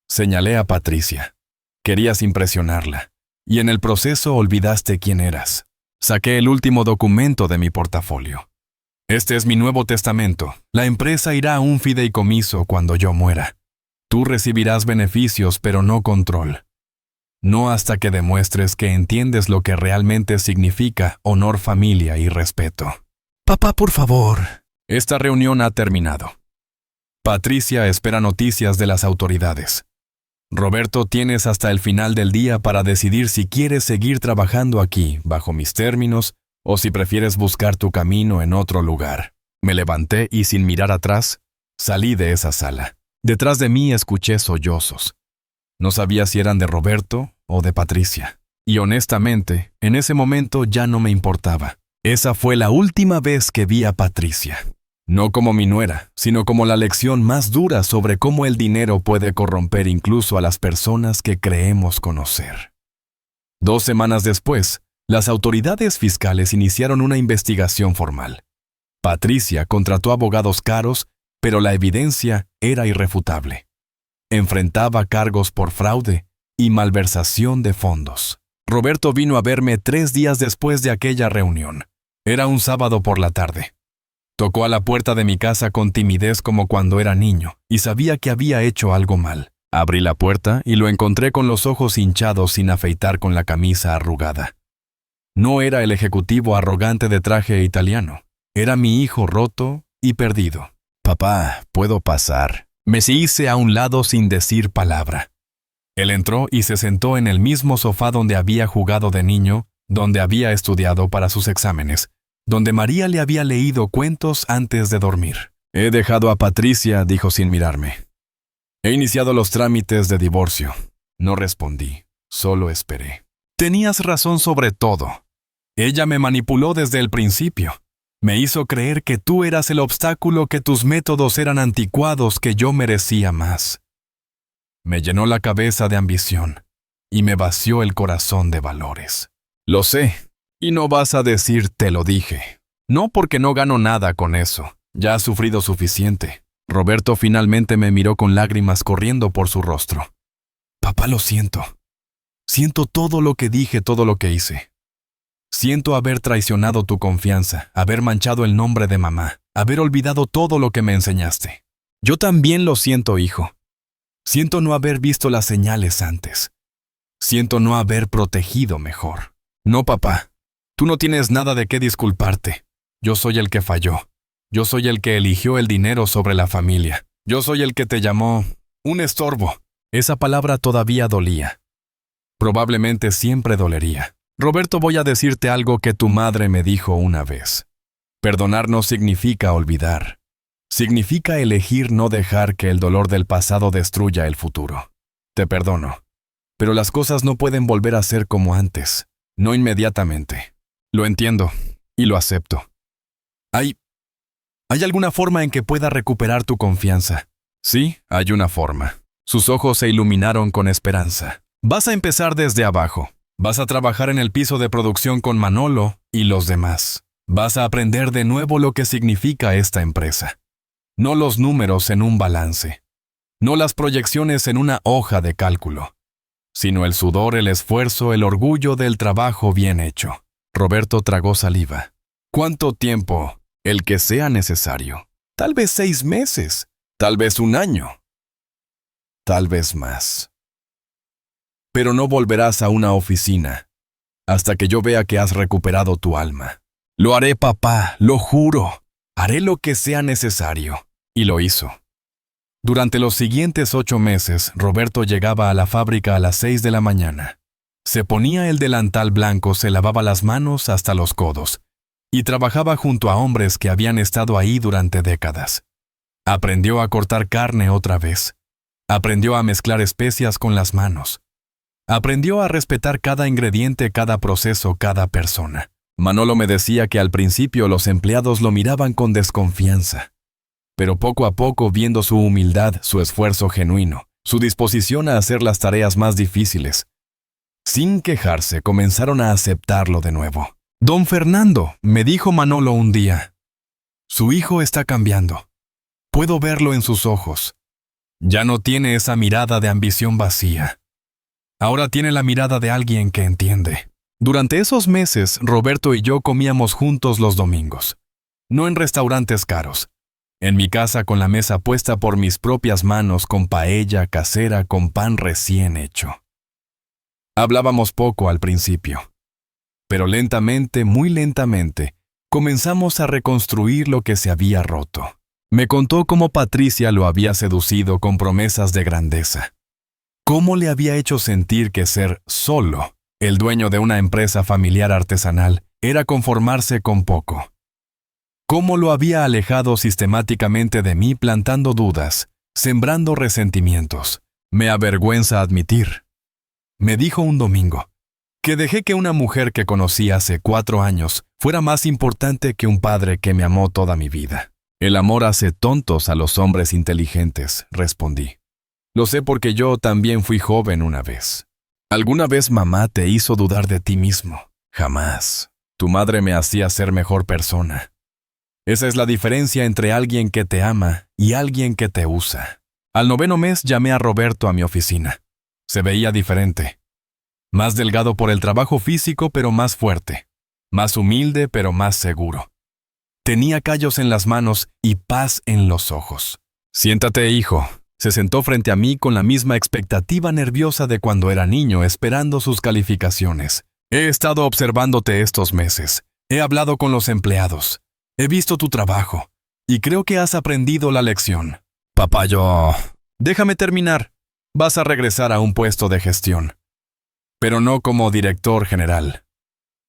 Señalé a Patricia. Querías impresionarla. Y en el proceso olvidaste quién eras. Saqué el último documento de mi portafolio. Este es mi nuevo testamento. La empresa irá a un fideicomiso cuando yo muera. Tú recibirás beneficios, pero no control. No hasta que demuestres que entiendes lo que realmente significa honor, familia y respeto. Papá, por favor. Esta reunión ha terminado. Patricia espera noticias de las autoridades. Roberto, tienes hasta el final del día para decidir si quieres seguir trabajando aquí, bajo mis términos, o si prefieres buscar tu camino en otro lugar. Me levanté y, sin mirar atrás, salí de esa sala. Detrás de mí escuché sollozos. No sabía si eran de Roberto o de Patricia. Y honestamente, en ese momento ya no me importaba. Esa fue la última vez que vi a Patricia. No como mi nuera, sino como la lección más dura sobre cómo el dinero puede corromper incluso a las personas que creemos conocer. 2 semanas después, las autoridades fiscales iniciaron una investigación formal. Patricia contrató abogados caros, pero la evidencia era irrefutable. Enfrentaba cargos por fraude y malversación de fondos. Roberto vino a verme 3 días después de aquella reunión. Era un sábado por la tarde. Tocó a la puerta de mi casa con timidez como cuando era niño, y sabía que había hecho algo mal. Abrí la puerta y lo encontré con los ojos hinchados sin afeitar, con la camisa arrugada. No era el ejecutivo arrogante de traje italiano. Era mi hijo roto y perdido. Papá, ¿puedo pasar? Me hice a un lado sin decir palabra. Él entró y se sentó en el mismo sofá donde había jugado de niño, donde había estudiado para sus exámenes, donde María le había leído cuentos antes de dormir. He dejado a Patricia, dijo sin mirarme. He iniciado los trámites de divorcio. No respondí, solo esperé. Tenías razón sobre todo. Ella me manipuló desde el principio. Me hizo creer que tú eras el obstáculo, que tus métodos eran anticuados, que yo merecía más. Me llenó la cabeza de ambición y me vació el corazón de valores. Lo sé. Y no vas a decir te lo dije. No, porque no gano nada con eso. Ya has sufrido suficiente. Roberto finalmente me miró con lágrimas corriendo por su rostro. Papá, lo siento. Siento todo lo que dije, todo lo que hice. Siento haber traicionado tu confianza, haber manchado el nombre de mamá, haber olvidado todo lo que me enseñaste. Yo también lo siento, hijo. Siento no haber visto las señales antes. Siento no haber protegido mejor. No, papá. Tú no tienes nada de qué disculparte. Yo soy el que falló. Yo soy el que eligió el dinero sobre la familia. Yo soy el que te llamó un estorbo. Esa palabra todavía dolía. Probablemente siempre dolería. Roberto, voy a decirte algo que tu madre me dijo una vez. Perdonar no significa olvidar. Significa elegir no dejar que el dolor del pasado destruya el futuro. Te perdono. Pero las cosas no pueden volver a ser como antes. No inmediatamente. Lo entiendo y lo acepto. ¿Hay alguna forma en que pueda recuperar tu confianza? Sí, hay una forma. Sus ojos se iluminaron con esperanza. Vas a empezar desde abajo. Vas a trabajar en el piso de producción con Manolo y los demás. Vas a aprender de nuevo lo que significa esta empresa. No los números en un balance. No las proyecciones en una hoja de cálculo. Sino el sudor, el esfuerzo, el orgullo del trabajo bien hecho. Roberto tragó saliva. ¿Cuánto tiempo? El que sea necesario. Tal vez 6 meses. Tal vez 1 año. Tal vez más. Pero no volverás a una oficina hasta que yo vea que has recuperado tu alma. Lo haré, papá, lo juro. Haré lo que sea necesario. Y lo hizo. Durante los siguientes 8 meses, Roberto llegaba a la fábrica a las 6 de la mañana. Se ponía el delantal blanco, se lavaba las manos hasta los codos y trabajaba junto a hombres que habían estado ahí durante décadas. Aprendió a cortar carne otra vez. Aprendió a mezclar especias con las manos. Aprendió a respetar cada ingrediente, cada proceso, cada persona. Manolo me decía que al principio los empleados lo miraban con desconfianza. Pero poco a poco, viendo su humildad, su esfuerzo genuino, su disposición a hacer las tareas más difíciles, sin quejarse, comenzaron a aceptarlo de nuevo. Don Fernando, me dijo Manolo un día, su hijo está cambiando. Puedo verlo en sus ojos. Ya no tiene esa mirada de ambición vacía. Ahora tiene la mirada de alguien que entiende. Durante esos meses, Roberto y yo comíamos juntos los domingos. No en restaurantes caros. En mi casa con la mesa puesta por mis propias manos, con paella casera, con pan recién hecho. Hablábamos poco al principio. Pero lentamente, muy lentamente, comenzamos a reconstruir lo que se había roto. Me contó cómo Patricia lo había seducido con promesas de grandeza. Cómo le había hecho sentir que ser solo el dueño de una empresa familiar artesanal era conformarse con poco. Cómo lo había alejado sistemáticamente de mí plantando dudas, sembrando resentimientos. Me avergüenza admitir. Me dijo un domingo que dejé que una mujer que conocí hace 4 años fuera más importante que un padre que me amó toda mi vida. El amor hace tontos a los hombres inteligentes, respondí. Lo sé porque yo también fui joven una vez. ¿Alguna vez mamá te hizo dudar de ti mismo? Jamás. Tu madre me hacía ser mejor persona. Esa es la diferencia entre alguien que te ama y alguien que te usa. Al 9º mes llamé a Roberto a mi oficina. Se veía diferente. Más delgado por el trabajo físico, pero más fuerte. Más humilde, pero más seguro. Tenía callos en las manos y paz en los ojos. Siéntate, hijo. Se sentó frente a mí con la misma expectativa nerviosa de cuando era niño, esperando sus calificaciones. He estado observándote estos meses. He hablado con los empleados. He visto tu trabajo. Y creo que has aprendido la lección. Papá, Déjame terminar. Vas a regresar a un puesto de gestión. Pero no como director general.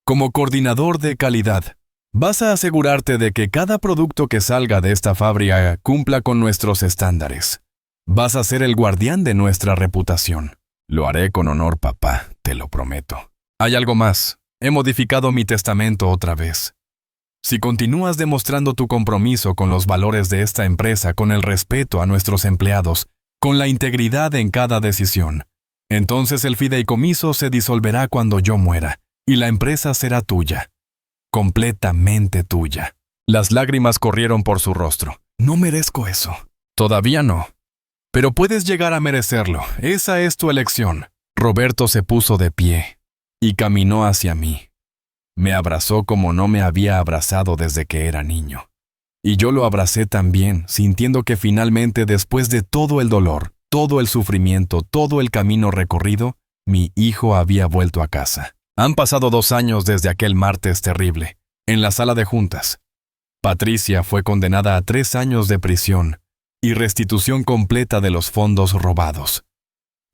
Como coordinador de calidad. Vas a asegurarte de que cada producto que salga de esta fábrica cumpla con nuestros estándares. Vas a ser el guardián de nuestra reputación. Lo haré con honor, papá, te lo prometo. Hay algo más. He modificado mi testamento otra vez. Si continúas demostrando tu compromiso con los valores de esta empresa, con el respeto a nuestros empleados, con la integridad en cada decisión, entonces el fideicomiso se disolverá cuando yo muera, y la empresa será tuya, completamente tuya. Las lágrimas corrieron por su rostro. No merezco eso. Todavía no. Pero puedes llegar a merecerlo. Esa es tu elección. Roberto se puso de pie y caminó hacia mí. Me abrazó como no me había abrazado desde que era niño. Y yo lo abracé también, sintiendo que finalmente, después de todo el dolor, todo el sufrimiento, todo el camino recorrido, mi hijo había vuelto a casa. Han pasado 2 años desde aquel martes terrible, en la sala de juntas. Patricia fue condenada a 3 años de prisión y restitución completa de los fondos robados.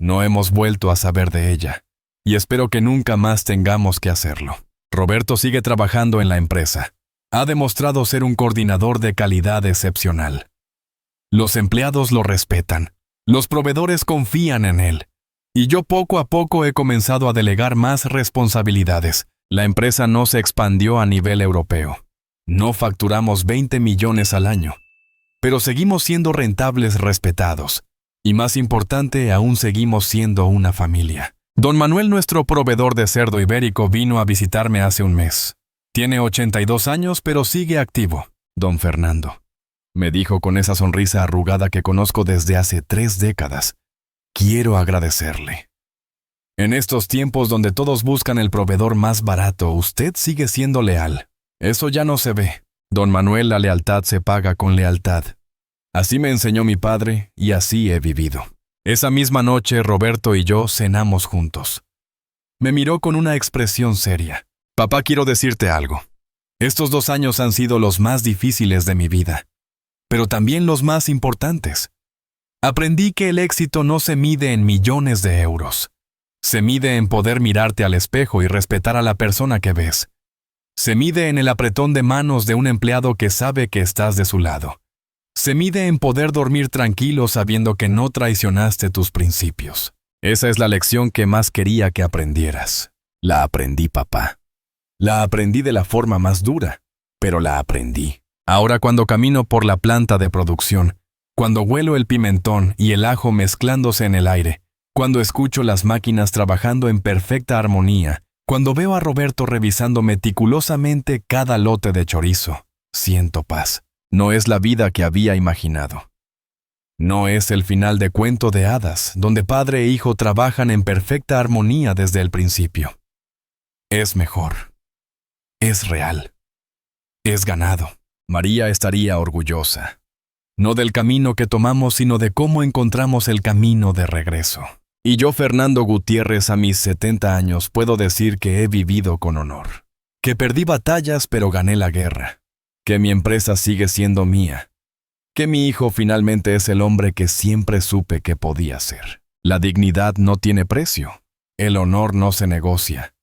No hemos vuelto a saber de ella, y espero que nunca más tengamos que hacerlo. Roberto sigue trabajando en la empresa. Ha demostrado ser un coordinador de calidad excepcional. Los empleados lo respetan, los proveedores confían en él, y yo poco a poco he comenzado a delegar más responsabilidades. La empresa no se expandió a nivel europeo. No facturamos 20 millones al año, pero seguimos siendo rentables, respetados, y más importante, aún seguimos siendo una familia. Don Manuel, nuestro proveedor de cerdo ibérico, vino a visitarme hace un mes. Tiene 82 años, pero sigue activo. Don Fernando, me dijo con esa sonrisa arrugada que conozco desde hace 3 décadas. Quiero agradecerle. En estos tiempos donde todos buscan el proveedor más barato, usted sigue siendo leal. Eso ya no se ve. Don Manuel, la lealtad se paga con lealtad. Así me enseñó mi padre y así he vivido. Esa misma noche, Roberto y yo cenamos juntos. Me miró con una expresión seria. Papá, quiero decirte algo. Estos 2 años han sido los más difíciles de mi vida, pero también los más importantes. Aprendí que el éxito no se mide en millones de euros. Se mide en poder mirarte al espejo y respetar a la persona que ves. Se mide en el apretón de manos de un empleado que sabe que estás de su lado. Se mide en poder dormir tranquilo sabiendo que no traicionaste tus principios. Esa es la lección que más quería que aprendieras. La aprendí, papá. La aprendí de la forma más dura, pero la aprendí. Ahora, cuando camino por la planta de producción, cuando huelo el pimentón y el ajo mezclándose en el aire, cuando escucho las máquinas trabajando en perfecta armonía, cuando veo a Roberto revisando meticulosamente cada lote de chorizo, siento paz. No es la vida que había imaginado. No es el final de cuento de hadas, donde padre e hijo trabajan en perfecta armonía desde el principio. Es mejor. Es real. Es ganado. María estaría orgullosa. No del camino que tomamos, sino de cómo encontramos el camino de regreso. Y yo, Fernando Gutiérrez, a mis 70 años, puedo decir que he vivido con honor. Que perdí batallas, pero gané la guerra. Que mi empresa sigue siendo mía. Que mi hijo finalmente es el hombre que siempre supe que podía ser. La dignidad no tiene precio. El honor no se negocia.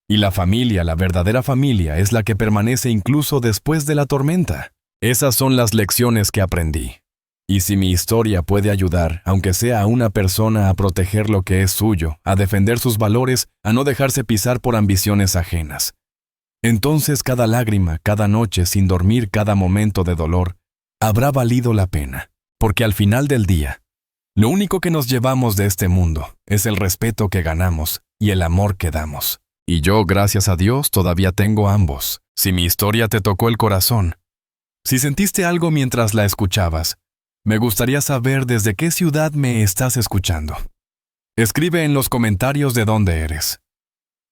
Y la familia, la verdadera familia, es la que permanece incluso después de la tormenta. Esas son las lecciones que aprendí. Y si mi historia puede ayudar, aunque sea a una persona, a proteger lo que es suyo, a defender sus valores, a no dejarse pisar por ambiciones ajenas, entonces cada lágrima, cada noche sin dormir, cada momento de dolor, habrá valido la pena. Porque al final del día, lo único que nos llevamos de este mundo es el respeto que ganamos y el amor que damos. Y yo, gracias a Dios, todavía tengo ambos. Si mi historia te tocó el corazón, si sentiste algo mientras la escuchabas, me gustaría saber desde qué ciudad me estás escuchando. Escribe en los comentarios de dónde eres.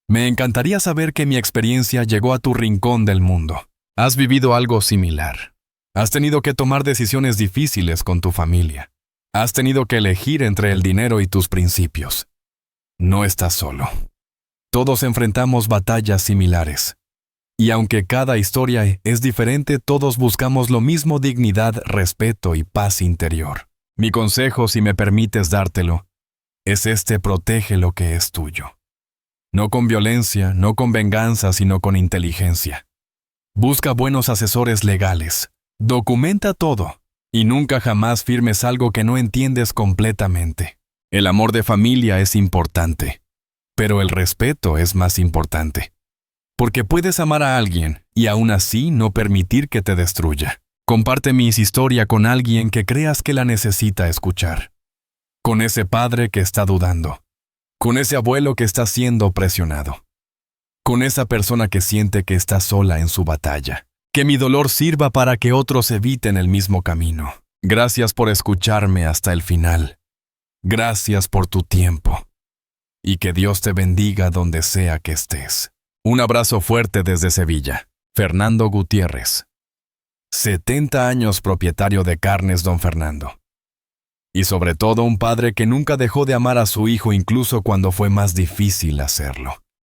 Me encantaría saber que mi experiencia llegó a tu rincón del mundo. Has vivido algo similar. Has tenido que tomar decisiones difíciles con tu familia. Has tenido que elegir entre el dinero y tus principios. No estás solo. Todos enfrentamos batallas similares. Y aunque cada historia es diferente, todos buscamos lo mismo: dignidad, respeto y paz interior. Mi consejo, si me permites dártelo, es protege lo que es tuyo. No con violencia, no con venganza, sino con inteligencia. Busca buenos asesores legales. Documenta todo. Y nunca jamás firmes algo que no entiendes completamente. El amor de familia es importante, pero el respeto es más importante. Porque puedes amar a alguien y aún así no permitir que te destruya. Comparte mi historia con alguien que creas que la necesita escuchar. Con ese padre que está dudando. Con ese abuelo que está siendo presionado. con esa persona que siente que está sola en su batalla. Que mi dolor sirva para que otros eviten el mismo camino. Gracias por escucharme hasta el final. Gracias por tu tiempo. Y que Dios te bendiga donde sea que estés. Un abrazo fuerte desde Sevilla. Fernando Gutiérrez. 70 años propietario de carnes, don Fernando. Y sobre todo un padre que nunca dejó de amar a su hijo incluso cuando fue más difícil hacerlo.